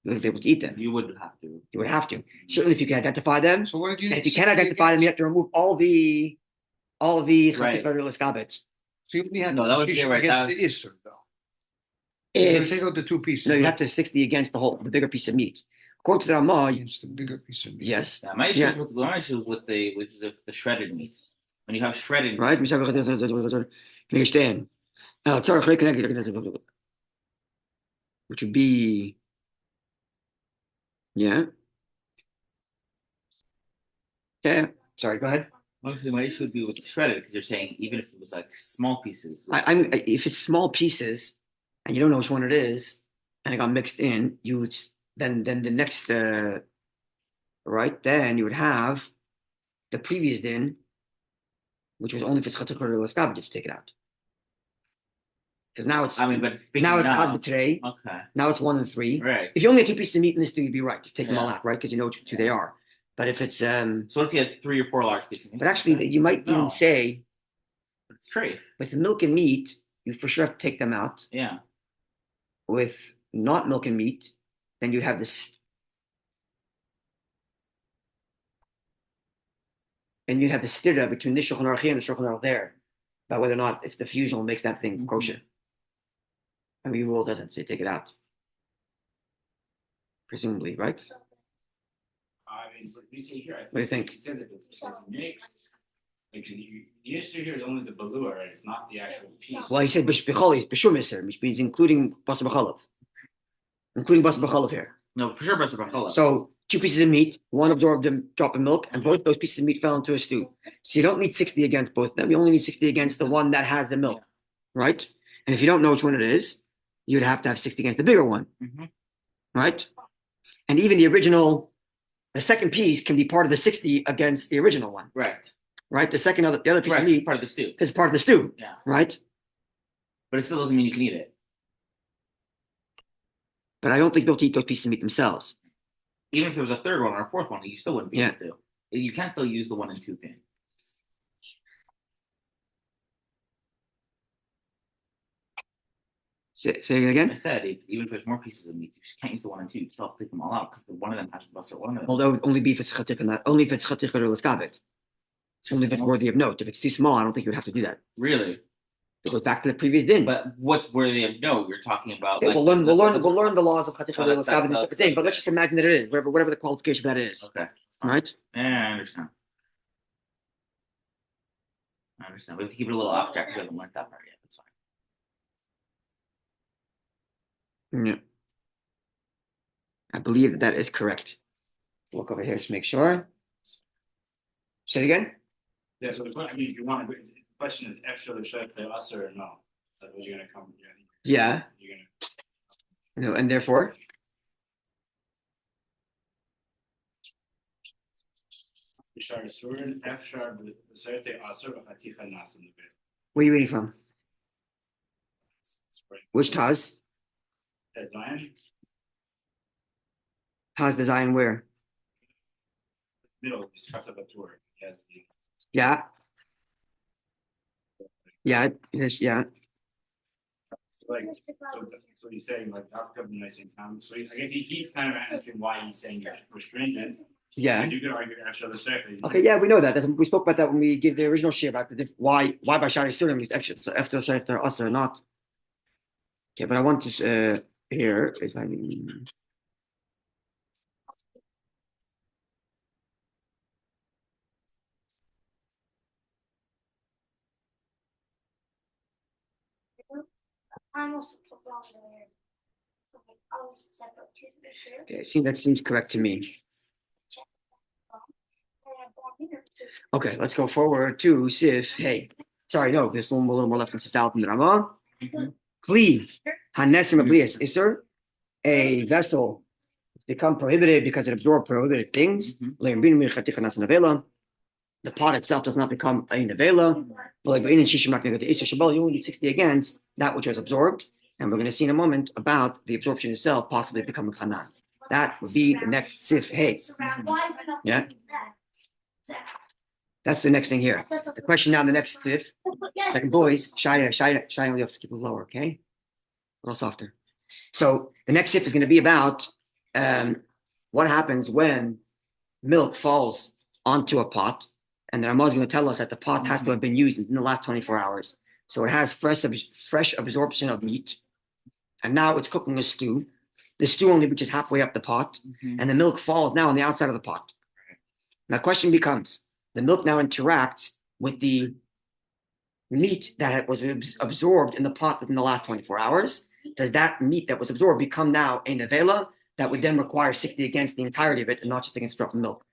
Speaker 1: You wouldn't be able to eat them.
Speaker 2: You would have to.
Speaker 1: You would have to. Certainly if you can identify them.
Speaker 3: So what did you
Speaker 1: And if you can't identify them, you have to remove all the
Speaker 2: Right.
Speaker 1: Chatzich.
Speaker 3: So you only had
Speaker 2: No, that was
Speaker 3: to
Speaker 2: right.
Speaker 3: against the Isser, though.
Speaker 1: If
Speaker 3: Take out the two pieces.
Speaker 1: no, you have to 60 against the bigger piece of meat. According to the Ramah,
Speaker 3: Against the bigger piece of meat.
Speaker 1: yes.
Speaker 2: Yeah, my issue is with the shredded meat. When you have shredded meat,
Speaker 1: Right? Which would be, yeah. Yeah. Sorry, go ahead.
Speaker 2: obviously my issue would be with the shredded because you're saying even if it was like small pieces.
Speaker 1: If it's small pieces and you don't know which one it is, and it got mixed in, you would then the next right then you would have the previous din, which was only if it's chatzich or laskab, just take it out. Because now it's now it's chad b'trei.
Speaker 2: Okay.
Speaker 1: Now it's 1 and 3.
Speaker 2: Right.
Speaker 1: If you only have 2 pieces of meat in this stew, you'd be right. Just take them all out, right? Because you know which two they are. But if it's
Speaker 2: so what if you had 3 or 4 large pieces of meat?
Speaker 1: but actually you might even say
Speaker 2: it's trade.
Speaker 1: with the milk and meat, you for sure have to take them out.
Speaker 2: Yeah.
Speaker 1: With not milk and meat, then you'd have this. And you'd have the stira between this Shulchan Aruch here and the Shulchan Aruch there about whether or not it's the fusion that makes that thing kosher. And the rule doesn't say take it out. Presumably, right?
Speaker 4: I mean, you see here,
Speaker 1: What do you think?
Speaker 4: It says if it's mixed, like the issue here is only the balua, right? It's not the actual piece.
Speaker 1: Well, he said b'shum iser, which means including basar b'chalav. Including basar b'chalav here.
Speaker 2: No, for sure basar b'chalav.
Speaker 1: So 2 pieces of meat, one absorbed a drop of milk, and both those pieces of meat fell into a stew. So you don't need 60 against both of them. You only need 60 against the one that has the milk, right? And if you don't know which one it is, you'd have to have 60 against the bigger one, right? And even the second piece can be part of the 60 against the original one,
Speaker 2: right?
Speaker 1: The other piece of meat
Speaker 2: part of the stew
Speaker 1: is part of the stew,
Speaker 2: yeah,
Speaker 1: right?
Speaker 2: But it still doesn't mean you can eat it.
Speaker 1: But I don't think they'll eat those pieces of meat themselves.
Speaker 2: Even if there was a third one or a fourth one, you still wouldn't be able to. You can't still use the 1 and 2 thing.
Speaker 1: Say it again.
Speaker 2: I said even if there's more pieces of meat, you can't use the 1 and 2. You still have to take them all out because one of them has to bust or one of them.
Speaker 1: Well, that would only be if it's chatik and that. Only if it's chatik or laskabit. Only if it's worthy of note. If it's too small, I don't think you would have to do that.
Speaker 2: Really?
Speaker 1: It goes back to the previous din.
Speaker 2: But what's worthy of note? You're talking about.
Speaker 1: We'll learn the laws of chatik or laskabit and different thing. But let's just imagine that it is whatever the qualification of that is.
Speaker 2: Okay.
Speaker 1: Right?
Speaker 2: Yeah, I understand. We have to keep it a little abstract. We haven't learned that part yet. That's fine.
Speaker 1: Yeah. I believe that is correct. Look over here to make sure. Say it again.
Speaker 4: Yeah, so the question is extra the shred play usher or no? That's what you're gonna come.
Speaker 1: Yeah.
Speaker 4: You're gonna.
Speaker 1: No, and therefore.
Speaker 4: Where are you
Speaker 1: reading from? Which Taz?
Speaker 4: Zion.
Speaker 1: Taz the Zion where?
Speaker 4: Middle is CHAZZARAH. Yes.
Speaker 1: Yeah. Yeah. Yeah.
Speaker 4: Like, so he's saying, like, Africa be nice and time. So I guess he's kind of asking why he's saying you're stringent.
Speaker 1: Yeah.
Speaker 4: You could argue extra the surface.
Speaker 1: Okay, yeah, we know that. We spoke about that when we give the original share about why by Shari Surim is extra after us or not. Okay, but I want to here is I mean. Okay, see, that seems correct to me. Okay, let's go forward to Sif. Hey, sorry, no, there's a little more left in Sif Dalton than Ramah. Cleave, Hanesim Ablias. Is there a vessel become prohibited because it absorbed prohibited things? The pot itself does not become a nevela. You only need 60 against that which was absorbed. And we're going to see in a moment about the absorption itself possibly becoming chanan. That would be the next sif hey. Yeah. That's the next thing here. The question now, the next sif. Second, boys, shy, you have to keep it lower, okay? A little softer. So the next sif is going to be about what happens when milk falls onto a pot. And the Ramah is going to tell us that the pot has to have been used in the last 24 hours. So it has fresh absorption of meat. And now it's cooking a stew. The stew only reaches halfway up the pot. And the milk falls now on the outside of the pot. Now the question becomes, the milk now interacts with the meat that was absorbed in the pot within the last 24 hours. Does that meat that was absorbed become now a nevela that would then require 60 against the entirety of it and not just against drop of milk?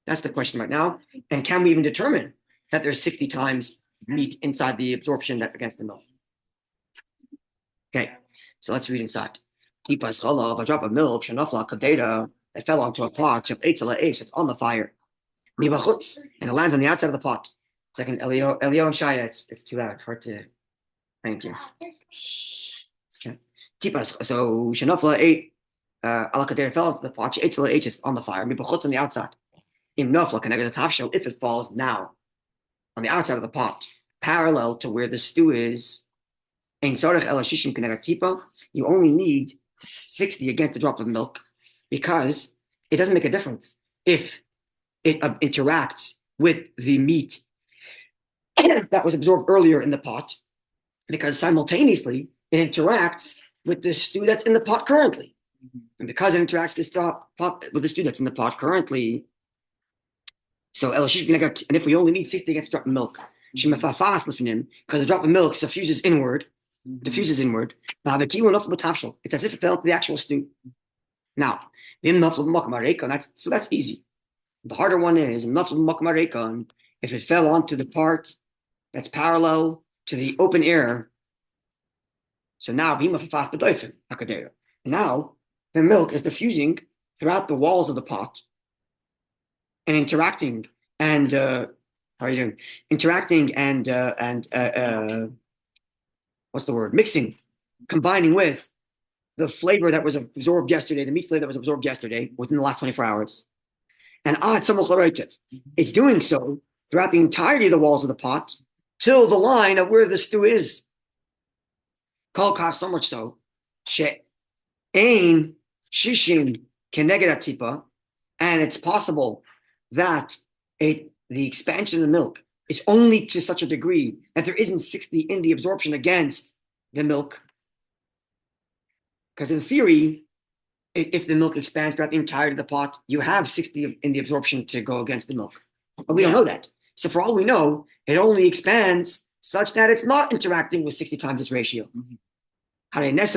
Speaker 1: That's the question right now. And can we even determine that there's 60 times meat inside the absorption that against the milk? Okay, so let's read inside. A drop of milk, that fell onto a pot, it's on the fire. And it lands on the outside of the pot. Second, Elio and Shaya, it's too loud, it's hard to. Thank you. Okay. So Shanafla ate Alakadera fell into the pot, it's on the fire, on the outside. If it falls now on the outside of the pot, parallel to where the stew is, you only need 60 against the drop of milk because it doesn't make a difference if it interacts with the meat that was absorbed earlier in the pot, because simultaneously it interacts with the stew that's in the pot currently. And because it interacts with the stew that's in the pot currently, so and if we only need 60 against a drop of milk, because the drop of milk diffuses inward. It's as if it fell into the actual stew. Now, so that's easy. The harder one is if it fell onto the part that's parallel to the open air. So now the milk is diffusing throughout the walls of the pot and interacting and how are you doing? Interacting and what's the word? Mixing, combining with the flavor that was absorbed yesterday, the meat flavor that was absorbed yesterday within the last 24 hours. And it's doing so throughout the entirety of the walls of the pot till the line of where the stew is. So much so, and it's possible that the expansion of the milk is only to such a degree that there isn't 60 in the absorption against the milk. Because in theory, if the milk expands throughout the entirety of the pot, you have 60 in the absorption to go against the milk. But we don't know that. So for all we know, it only expands such that it's not interacting with 60 times its ratio. And if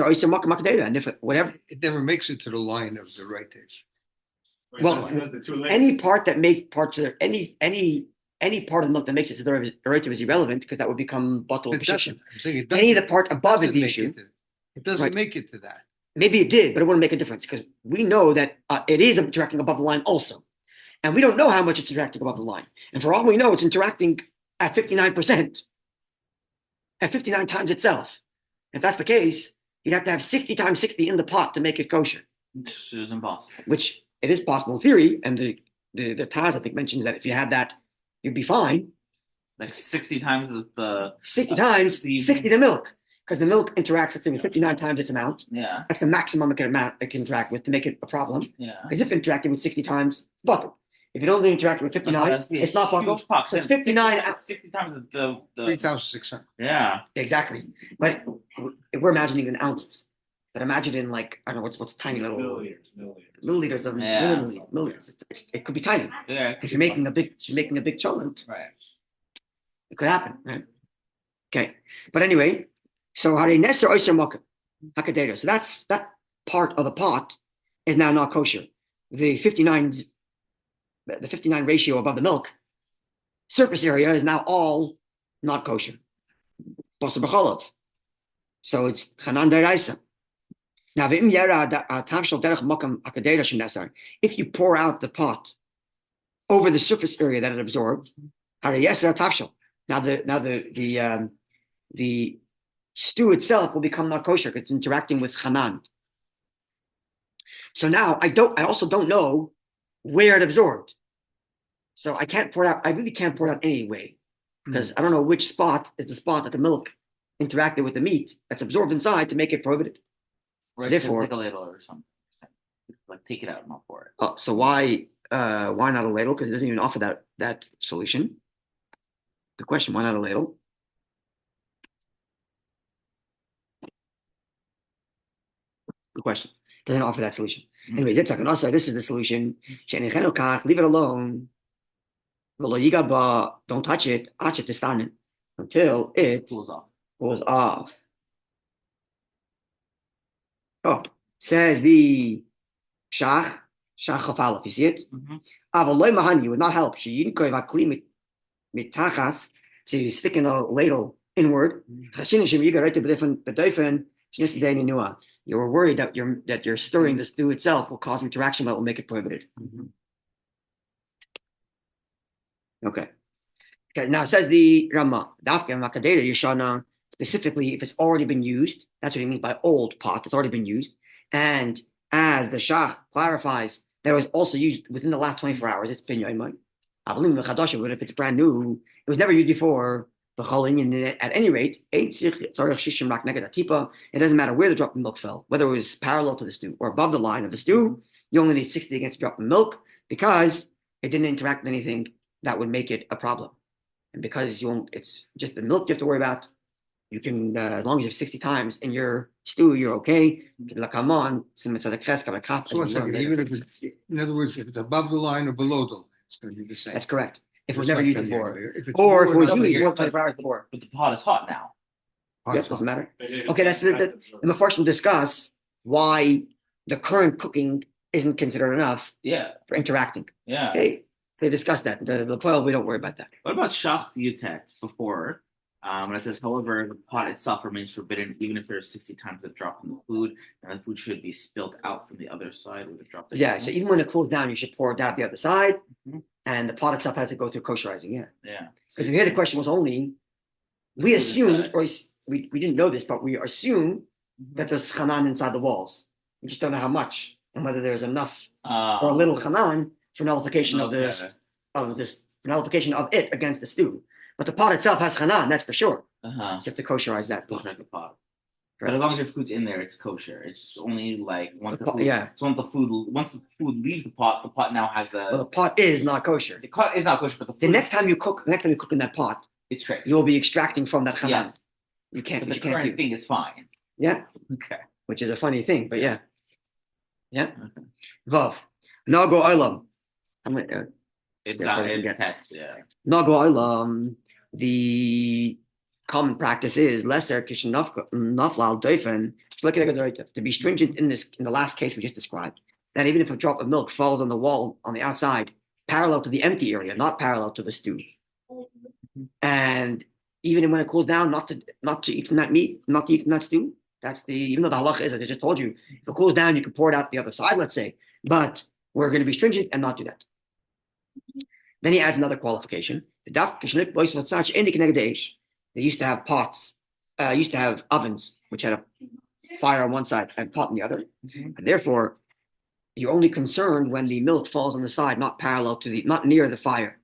Speaker 1: whatever,
Speaker 3: it never makes it to the line of the right taste.
Speaker 1: Well, any part that makes parts of any part of the milk that makes it to the derivative is irrelevant because that would become bottle position. Any of the part above is the issue.
Speaker 3: It doesn't make it to that.
Speaker 1: Maybe it did, but it wouldn't make a difference because we know that it is interacting above the line also. And we don't know how much it's interacting above the line. And for all we know, it's interacting at 59%, at 59 times itself. If that's the case, you'd have to have 60 times 60 in the pot to make it kosher.
Speaker 2: Which is impossible.
Speaker 1: Which it is possible in theory, and the Taz, I think, mentions that if you had that, you'd be fine.
Speaker 2: Like 60 times the
Speaker 1: 60 times, 60 the milk. Because the milk interacts, let's say, with 59 times its amount.
Speaker 2: Yeah.
Speaker 1: That's the maximum it can interact with to make it a problem.
Speaker 2: Yeah.
Speaker 1: Because if it interacted with 60 times, it's buckled. If it only interacted with 59, it's not buckled. So 59
Speaker 2: 60 times the
Speaker 3: 3,600.
Speaker 2: Yeah.
Speaker 1: Exactly. But we're imagining in ounces. But imagine in like, I don't know, what's tiny little milliliters of milliliters. It could be tiny.
Speaker 2: Yeah.
Speaker 1: If you're making a big cholent,
Speaker 2: right.
Speaker 1: It could happen, right? Okay. But anyway, so so that's that part of the pot is now not kosher. The 59 ratio above the milk surface area is now all not kosher. So it's chanan deraisa. Now, if you pour out the pot over the surface area that it absorbed, now the stew itself will become not kosher because it's interacting with chanan. So now I also don't know where it absorbed. So I can't pour it out. I really can't pour it out anyway because I don't know which spot is the spot that the milk interacted with the meat that's absorbed inside to make it prohibited.
Speaker 2: So
Speaker 1: therefore,
Speaker 2: like a ladle or something. Like take it out and not pour it.
Speaker 1: So why not a ladle? Because it doesn't even offer that solution. Good question. Why not a ladle? Good question. Doesn't offer that solution. Anyway, this is the solution. Leave it alone. Don't touch it. Until it cools off. Oh, says the Shach Chafalef. You see it? You would not help. So you stick in a ladle inward. You were worried that you're stirring the stew itself will cause interaction, but will make it prohibited. Okay. Now it says the Rama, specifically if it's already been used, that's what he means by old pot, it's already been used. And as the Shach clarifies that it was also used within the last 24 hours, it's been Yoimai. But if it's brand new, it was never used before. At any rate, it doesn't matter where the drop of milk fell, whether it was parallel to the stew or above the line of the stew, you only need 60 against a drop of milk because it didn't interact with anything that would make it a problem. And because it's just the milk you have to worry about, you can, as long as you have 60 times in your stew, you're okay.
Speaker 3: So one second, even if it's, in other words, if it's above the line or below the line, it's going to be the same.
Speaker 1: That's correct. If it was never used before.
Speaker 3: Or
Speaker 1: if it was used more than 24 hours before.
Speaker 2: But the pot is hot now.
Speaker 1: Yep, doesn't matter. Okay, that's the Mefarshim discuss why the current cooking isn't considered enough for interacting.
Speaker 2: Yeah.
Speaker 1: Okay, they discussed that. The Poel, we don't worry about that.
Speaker 2: What about Shach Yutet before? When it says, however, the pot itself remains forbidden, even if there's 60 times a drop in the food, and the food should be spilled out from the other side with a drop.
Speaker 1: Yeah, so even when it cools down, you should pour it out the other side, and the pot itself has to go through kosherizing. Yeah. Because here the question was only, we assumed, or we didn't know this, but we assume that there's chanan inside the walls. We just don't know how much, and whether there's enough or a little chanan for nullification of nullification of it against the stew. But the pot itself has chanan, that's for sure. So you have to kosherize that.
Speaker 2: Kosherize the pot. Right. But as long as your food's in there, it's kosher. It's only like once the food leaves the pot now has the.
Speaker 1: Well, the pot is not kosher.
Speaker 2: The pot is not kosher, but
Speaker 1: the next time you cook in that pot,
Speaker 2: it's straight.
Speaker 1: You'll be extracting from that chanan.
Speaker 2: Yes.
Speaker 1: You can't.
Speaker 2: But the current thing is fine.
Speaker 1: Yeah.
Speaker 2: Okay.
Speaker 1: Which is a funny thing, but yeah. Yeah. Okay. Vav. Nago olam.
Speaker 2: It's not. Yeah.
Speaker 1: Nago olam. The common practice is lesser kishin naflal doifen to be stringent in the last case we just described. That even if a drop of milk falls on the wall on the outside, parallel to the empty area, not parallel to the stew, and even when it cools down, not to eat from that meat, not to eat from that stew. That's even though the halacha is, as I just told you, if it cools down, you can pour it out the other side, let's say. But we're going to be stringent and not do that. Then he adds another qualification. They used to have pots used to have ovens which had a fire on one side and pot on the other, and therefore you're only concerned when the milk falls on the side, not not near the fire.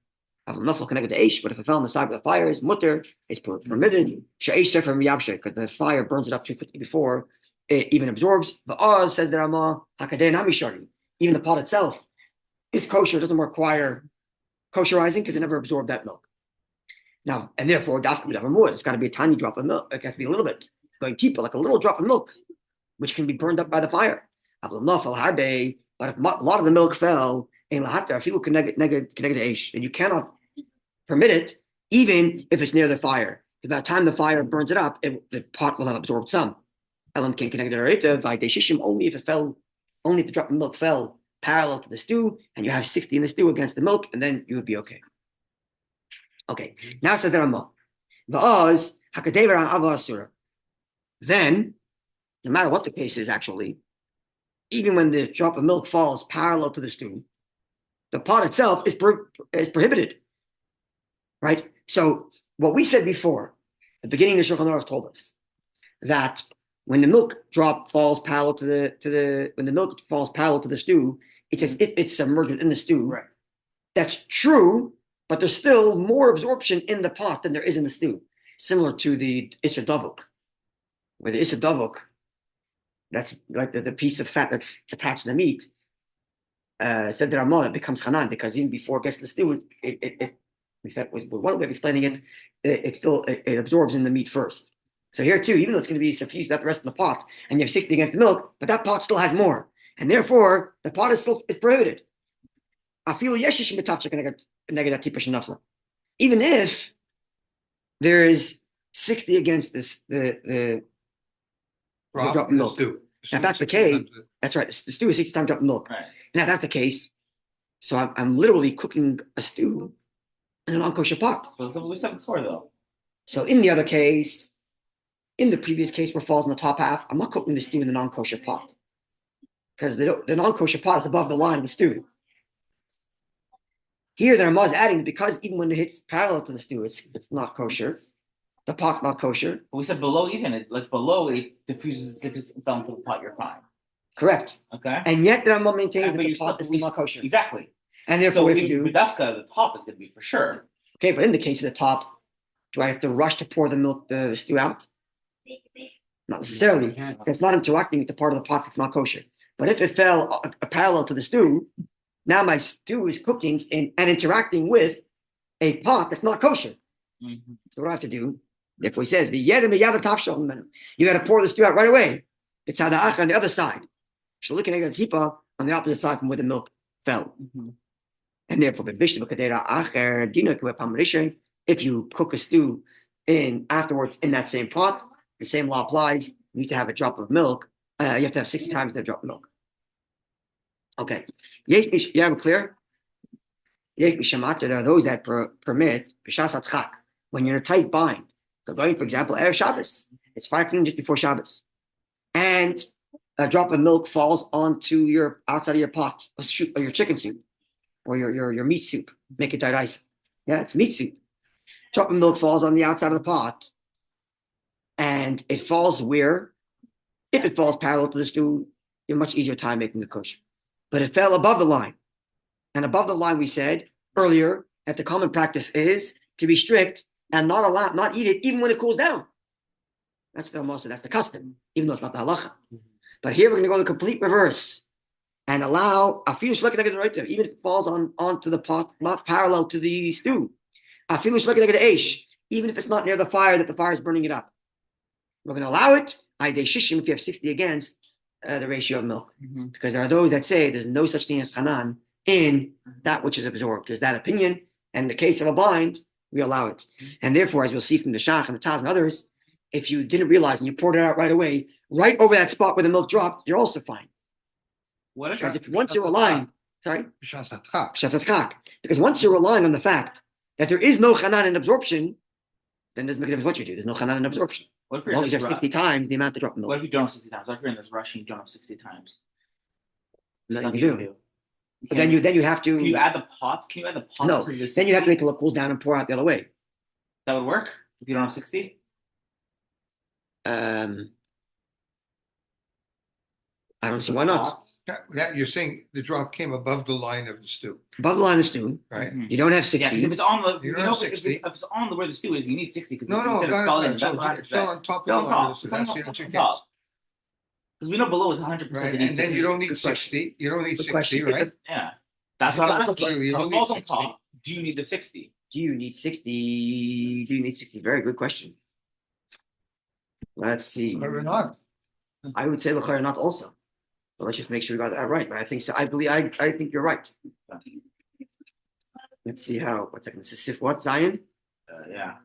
Speaker 1: But if it fell on the side where the fire is mutter, it's permitted. Because the fire burns it up too quickly before it even absorbs. But Oz says the Rama, even the pot itself is kosher, doesn't require kosherizing because it never absorbed that milk. Now, and therefore, it's got to be a tiny drop of milk. It has to be a little bit, going deeper, like a little drop of milk, which can be burned up by the fire. But if a lot of the milk fell, then you cannot permit it, even if it's near the fire. Because by the time the fire burns it up, the pot will have absorbed some. Only if it fell, only if the drop of milk fell parallel to the stew, and you have 60 in the stew against the milk, and then you would be okay. Okay, now says the Rama. Then, no matter what the case is, actually, even when the drop of milk falls parallel to the stew, the pot itself is prohibited, right? So what we said before, the beginning of the Shulchan Aruch told us that when the milk drop falls parallel to the stew, it's as if it's submerged in the stew.
Speaker 2: Right.
Speaker 1: That's true, but there's still more absorption in the pot than there is in the stew, similar to the Isser Davuk, where the Isser Davuk, that's like the piece of fat that's attached to the meat, said the Ramah, it becomes Hanan, because even before it gets to the stew, one way of explaining it, it absorbs in the meat first. So here too, even though it's going to be suffused with the rest of the pot, and you have 60 against the milk, but that pot still has more, and therefore the pot is prohibited. Even if there is 60 against the drop of milk. Now, if that's the case, that's right. The stew is 60 times drop of milk.
Speaker 2: Right.
Speaker 1: Now, if that's the case, so I'm literally cooking a stew in an unkosher pot.
Speaker 2: That's what we said before, though.
Speaker 1: So in the other case, in the previous case where it falls in the top half, I'm not cooking the stew in the non-kosher pot, because the non-kosher pot is above the line of the stew. Here, the Ramah is adding, because even when it hits parallel to the stew, it's not kosher. The pot's not kosher.
Speaker 2: But we said below below it diffuses if it fell into the pot, you're fine.
Speaker 1: Correct.
Speaker 2: Okay.
Speaker 1: And yet the Ramah maintains that
Speaker 2: but
Speaker 1: the pot is not kosher.
Speaker 2: Exactly.
Speaker 1: And therefore,
Speaker 2: so
Speaker 1: if you do,
Speaker 2: the top is going to be for sure.
Speaker 1: Okay, but in the case of the top, do I have to rush to pour the stew out? Not necessarily. Because it's not interacting with the part of the pot that's not kosher. But if it fell parallel to the stew, now my stew is cooking and interacting with a pot that's not kosher.
Speaker 2: Mm-hmm.
Speaker 1: So what do I have to do? Therefore, he says, you got to pour the stew out right away. It's on the other side. So looking at the tipa on the opposite side from where the milk fell.
Speaker 2: Mm-hmm.
Speaker 1: And therefore, if you cook a stew afterwards in that same pot, the same law applies. You need to have a drop of milk. You have to have 60 times that drop of milk. Okay. You have it clear? There are those that permit when you're in a tight bind. So going, for example, Erev Shabbos, it's 5 p.m. just before Shabbos, and a drop of milk falls onto your outside of your pot, or your chicken soup, or your meat soup. Make it dyed ice. Yeah, it's meat soup. Drop of milk falls on the outside of the pot, and it falls where? If it falls parallel to the stew, you have a much easier time making the kosher. But it fell above the line, and above the line, we said earlier that the common practice is to be strict and not eat it even when it cools down. That's the custom, even though it's not the halacha. Mm-hmm. But here we're going to go the complete reverse and allow a few shlekin even if it falls onto the pot, not parallel to the stew. A few shlekin even if it's not near the fire that the fire is burning it up. We're going to allow it. If you have 60 against the ratio of milk, mm-hmm. because there are those that say there's no such thing as hanan in that which is absorbed. There's that opinion, and in the case of a bind, we allow it. And therefore, as we'll see from the Shach and the Taz and others, if you didn't realize and you poured it out right away, right over that spot where the milk dropped, you're also fine. Because if once you're relying, because once you're relying on the fact that there is no chanan in absorption, then it doesn't make a difference what you do. There's no chanan in absorption. As long as you have 60 times the amount of drop of milk.
Speaker 2: What if you don't have 60 times? What if you're in this rush and you don't have 60 times?
Speaker 1: Nothing you do. But then you have to.
Speaker 2: Can you add the pot?
Speaker 1: No.
Speaker 2: To this?
Speaker 1: Then you have to wait till it cools down and pour out the other way.
Speaker 2: That would work if you don't have 60.
Speaker 1: I don't see why not.
Speaker 3: That you're saying the drop came above the line of the stew,
Speaker 1: Above the line of stew,
Speaker 3: right?
Speaker 1: you don't have
Speaker 2: Yeah,
Speaker 1: 60.
Speaker 2: because if it's on the,
Speaker 3: You
Speaker 2: you
Speaker 3: don't
Speaker 2: know,
Speaker 3: have 60.
Speaker 2: if it's on the where the stew is, you need 60 because
Speaker 3: No,
Speaker 2: it fell in. That's
Speaker 3: it fell on top of the
Speaker 2: fell on
Speaker 3: line of the
Speaker 2: top.
Speaker 3: stew.
Speaker 2: Fell on
Speaker 3: That's the
Speaker 2: top,
Speaker 3: answer.
Speaker 2: on top. Because we know below is 100%.
Speaker 3: Right,
Speaker 2: You need
Speaker 3: and then
Speaker 2: 60.
Speaker 3: you don't need
Speaker 1: Good
Speaker 3: 60. You don't need
Speaker 1: Good
Speaker 3: 60,
Speaker 1: question.
Speaker 3: right?
Speaker 2: Yeah, that's what I'm asking.
Speaker 3: Clearly, you
Speaker 2: If
Speaker 3: don't
Speaker 2: it
Speaker 3: need
Speaker 2: falls on
Speaker 3: 60.
Speaker 2: top, do you need the 60?
Speaker 1: Do you need 60? Do you need 60? Very good question. Let's see.
Speaker 3: Or not.
Speaker 1: I would say l'chayr not also. But let's just make sure we got that right. But I think so. I think you're right. Let's see how. What's that? This is Sif what? Zion?
Speaker 2: Yeah.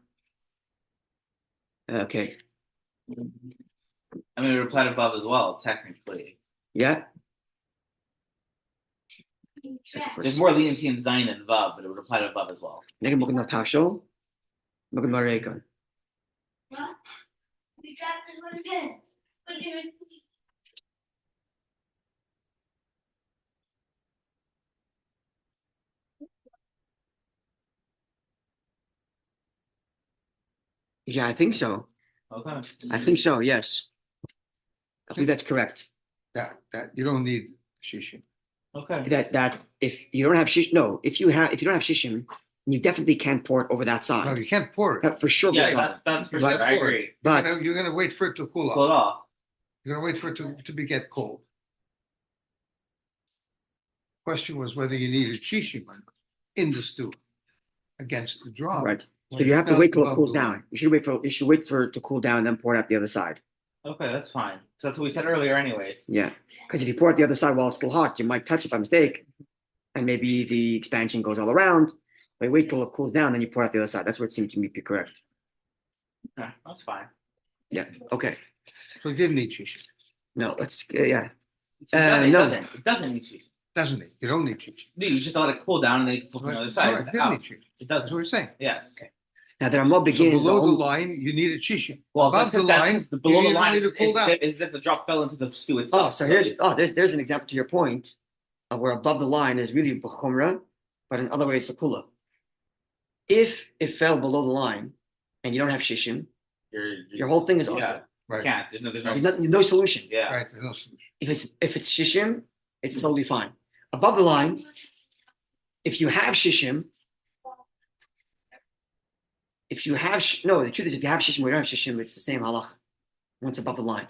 Speaker 1: Okay.
Speaker 2: I mean, we replied above as well, technically.
Speaker 1: Yeah.
Speaker 2: There's more leniency in Zion than Vav, but it would apply to above as well.
Speaker 1: Negative Mokam Pashol. Mokam Marekon.
Speaker 5: What? We dropped this one again. What did you
Speaker 1: Yeah, I think so.
Speaker 2: Okay.
Speaker 1: I think so. Yes. I think that's correct.
Speaker 3: That you don't need shishim.
Speaker 2: Okay.
Speaker 1: That if you don't have shish, no, if you don't have shishim, you definitely can't pour it over that
Speaker 3: No,
Speaker 1: side.
Speaker 3: you can't pour it.
Speaker 1: That for sure.
Speaker 2: Yeah, that's for sure. I agree.
Speaker 1: But
Speaker 3: You're gonna wait for it to cool
Speaker 2: Pull it
Speaker 3: off.
Speaker 2: off.
Speaker 3: You're gonna wait for it to get cold. Question was whether you needed shishim in the stew against the drop.
Speaker 1: right. So
Speaker 3: when
Speaker 1: you
Speaker 3: it
Speaker 1: have to
Speaker 3: fell
Speaker 1: wait till it
Speaker 3: above
Speaker 1: cools
Speaker 3: the
Speaker 1: down.
Speaker 3: line.
Speaker 1: You should wait for it to cool down and then pour it out the other side.
Speaker 2: Okay, that's fine. So that's what we said earlier, anyways.
Speaker 1: Yeah. Because if you pour it the other side while it's still hot, you might touch it by mistake, and maybe the expansion goes all around. But you wait till it cools down, then you pour out the other side. That's what it seemed to me to be correct.
Speaker 2: Okay, that's fine.
Speaker 1: Yeah. Okay.
Speaker 3: So it didn't need shishim.
Speaker 1: No, let's yeah.
Speaker 2: It
Speaker 1: no.
Speaker 2: doesn't. It doesn't need cheese.
Speaker 3: Doesn't it? You don't need shishim.
Speaker 2: No, you just let it cool down and then you can put it on the other side.
Speaker 3: No, it didn't need shishim.
Speaker 2: It
Speaker 3: That's
Speaker 2: doesn't.
Speaker 3: what we're saying.
Speaker 2: Yes.
Speaker 1: Now the Ramah
Speaker 3: So
Speaker 1: begins
Speaker 3: below the line, you needed shishim.
Speaker 2: Well,
Speaker 3: Above the line,
Speaker 2: below the
Speaker 3: you
Speaker 2: line
Speaker 3: need to cool down.
Speaker 2: is if the drop fell into the stew itself.
Speaker 1: Oh, so there's an example to your point of where above the line is really b'chumra, but in other ways it's a kula. If it fell below the line and you don't have shishim, your whole thing is also.
Speaker 2: Yeah.
Speaker 3: Right.
Speaker 2: Can't. There's
Speaker 1: No solution.
Speaker 2: Yeah.
Speaker 3: Right. There's no solution.
Speaker 1: If it's shishim, it's totally fine. Above the line, if you have shishim, the truth is if you have shishim or you don't have shishim, it's the same halacha. When it's above the line.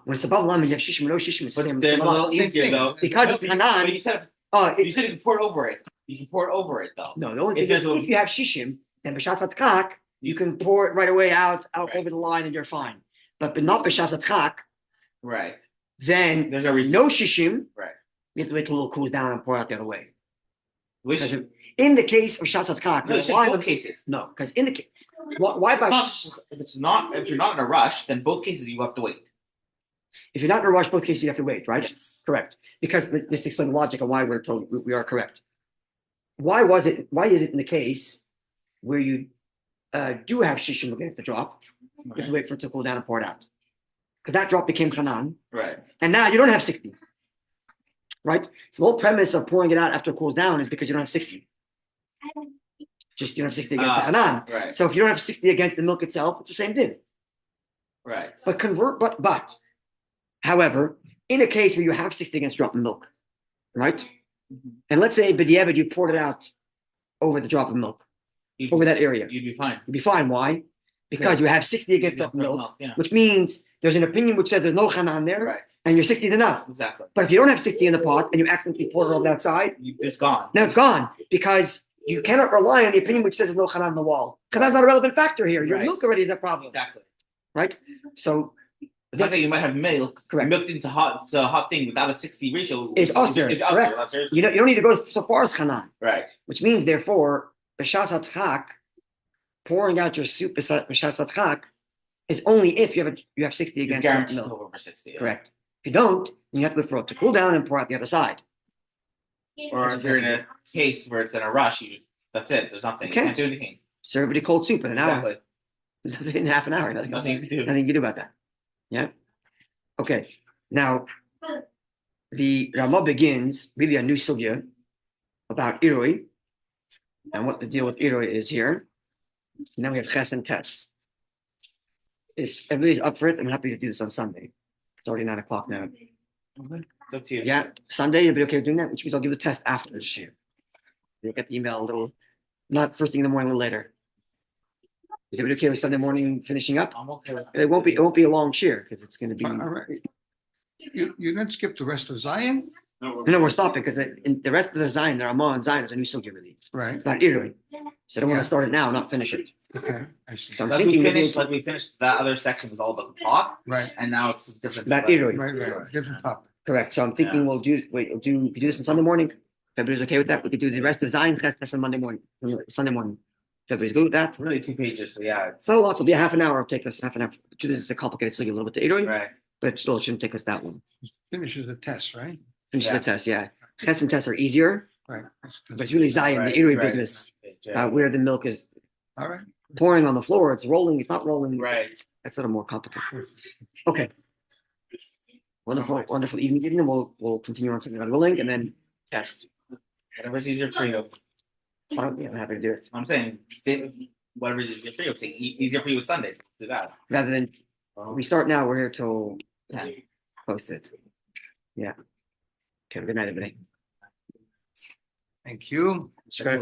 Speaker 1: When it's above the line, when you have shishim or no shishim, it's the same.
Speaker 2: But there's a little
Speaker 3: Same
Speaker 2: easier
Speaker 3: thing.
Speaker 2: though.
Speaker 1: Because it's Hanan.
Speaker 2: But you said
Speaker 1: Oh,
Speaker 2: you said you can pour it over it. You can pour it over it though.
Speaker 1: no, the only
Speaker 2: If
Speaker 1: thing is
Speaker 2: there's a-
Speaker 1: if you have shishim, then b'shas hatkak, you can pour it right away out
Speaker 2: Right.
Speaker 1: over the line and you're fine. But not b'shas hatkak,
Speaker 2: Right.
Speaker 1: then
Speaker 2: There's no reason.
Speaker 1: no shishim.
Speaker 2: Right.
Speaker 1: You have to wait till it cools down and pour out the other way.
Speaker 2: Which
Speaker 1: Because in the case of shas hatkak,
Speaker 2: no, you said
Speaker 1: why?
Speaker 2: both cases.
Speaker 1: No, because in the case, why
Speaker 2: If
Speaker 1: by
Speaker 2: if you're not in a rush, then both cases you have to wait.
Speaker 1: if you're not in a rush, both cases you have to wait, right?
Speaker 2: Yes.
Speaker 1: Correct. Because just to explain the logic of why we're told we are correct. Why is it in the case where you do have shishim against the drop, you have to wait for it to cool down and pour it out? Because that drop became Hanan,
Speaker 2: Right.
Speaker 1: and now you don't have 60. Right? So the whole premise of pouring it out after it cools down is because you don't have 60. Just you don't have 60 against the Hanan.
Speaker 2: Right.
Speaker 1: So if you don't have 60 against the milk itself, it's the same thing.
Speaker 2: Right.
Speaker 1: But however, in a case where you have 60 against drop of milk, right?
Speaker 2: Mhm.
Speaker 1: And let's say b'diavad you poured it out over the drop of milk, over that area.
Speaker 2: You'd be fine.
Speaker 1: You'd be fine. Why? Because you have 60 against drop of milk,
Speaker 2: Yeah.
Speaker 1: which means there's an opinion which says there's no Hanan there,
Speaker 2: Right.
Speaker 1: and your 60 is enough.
Speaker 2: Exactly.
Speaker 1: But if you don't have 60 in the pot and you accidentally pour it over that side,
Speaker 2: It's gone.
Speaker 1: now it's gone because you cannot rely on the opinion which says there's no Hanan on the wall. Hanan's not a relevant factor here. Your
Speaker 2: Right.
Speaker 1: milk already is a problem,
Speaker 2: Exactly.
Speaker 1: right? So
Speaker 2: The fact that you might have milk,
Speaker 1: Correct.
Speaker 2: milked into hot thing without a 60 ratio
Speaker 1: Is usher,
Speaker 2: is
Speaker 1: correct.
Speaker 2: That's yours.
Speaker 1: you don't need to go so far as Hanan.
Speaker 2: Right.
Speaker 1: Which means, therefore, b'shas hatzchak, pouring out your soup b'shas hatzchak, is only if you have 60
Speaker 2: You're
Speaker 1: against
Speaker 2: guaranteed
Speaker 1: milk.
Speaker 2: to go over 60. Yeah.
Speaker 1: Correct. If you don't, then you have to wait for it to cool down and pour out the other side.
Speaker 2: Or if you're in a case where it's in a rush, that's it. There's nothing.
Speaker 1: Okay.
Speaker 2: You can't do anything.
Speaker 1: Serve everybody cold soup in an hour.
Speaker 2: Exactly.
Speaker 1: In half an hour. Nothing else.
Speaker 2: Nothing you can do.
Speaker 1: Nothing you can do about that. Yeah. Okay. Now, the Ramah begins really a new sugya about Iroi and what the deal with Iroi is here. And then we have Ches and Tes. if everybody's up for it, I'm happy to do this on Sunday. It's already 9 o'clock now.
Speaker 2: It's up to you.
Speaker 1: Yeah, Sunday, you'll be okay with doing that, which means I'll give the test after this year. You'll get the email a little, not first thing in the morning, a little later. Is it okay with Sunday morning finishing up?
Speaker 2: I'm okay with
Speaker 1: It won't be a long shear because it's going to be.
Speaker 3: All right. You didn't skip the rest of Zion,
Speaker 4: No,
Speaker 1: No, we're stopping because the rest of the Zion, there are more on Zion, and we still give release.
Speaker 3: right?
Speaker 1: It's not Italy. So I don't want
Speaker 3: Yeah.
Speaker 1: to start it now, not finish it.
Speaker 3: Okay, I see.
Speaker 1: So I'm
Speaker 2: Like
Speaker 1: thinking
Speaker 2: we finished that other section was all about the pot,
Speaker 3: Right,
Speaker 2: and now it's different.
Speaker 1: About Italy.
Speaker 3: right, different topic.
Speaker 1: Correct. So I'm thinking we could do this on Sunday morning. If everybody's okay with that, we could do the rest of Zion test on Monday morning, Sunday morning. If everybody's good with that.
Speaker 2: It's really 2 pages, so yeah, it's
Speaker 1: So it'll be a half an hour. It'll take us half an hour. This is a complicated thing a little bit to Italy,
Speaker 2: right.
Speaker 1: but still it shouldn't take us that long.
Speaker 3: Finishes the test, right?
Speaker 1: Finishes
Speaker 2: Yeah.
Speaker 1: the test, yeah. Tests and tests are easier,
Speaker 3: Right.
Speaker 1: but it's really Zion,
Speaker 2: Right,
Speaker 1: the Italy
Speaker 2: right.
Speaker 1: business,
Speaker 2: Yeah.
Speaker 1: where the milk is
Speaker 3: All right.
Speaker 1: pouring on the floor. It's rolling. It's not rolling.
Speaker 2: Right.
Speaker 1: That's a little more complicated. Okay. Wonderful evening. We'll continue on something God willing, and then test.
Speaker 2: Whatever's easier for you.
Speaker 1: I'm happy to do it.
Speaker 2: I'm saying whatever's easier for you. I'm saying easier for you with Sundays. Do that.
Speaker 1: Rather than we start now, we're here till 10. Post it. Yeah. Okay. Good night, everybody.
Speaker 3: Thank you.
Speaker 1: Sure.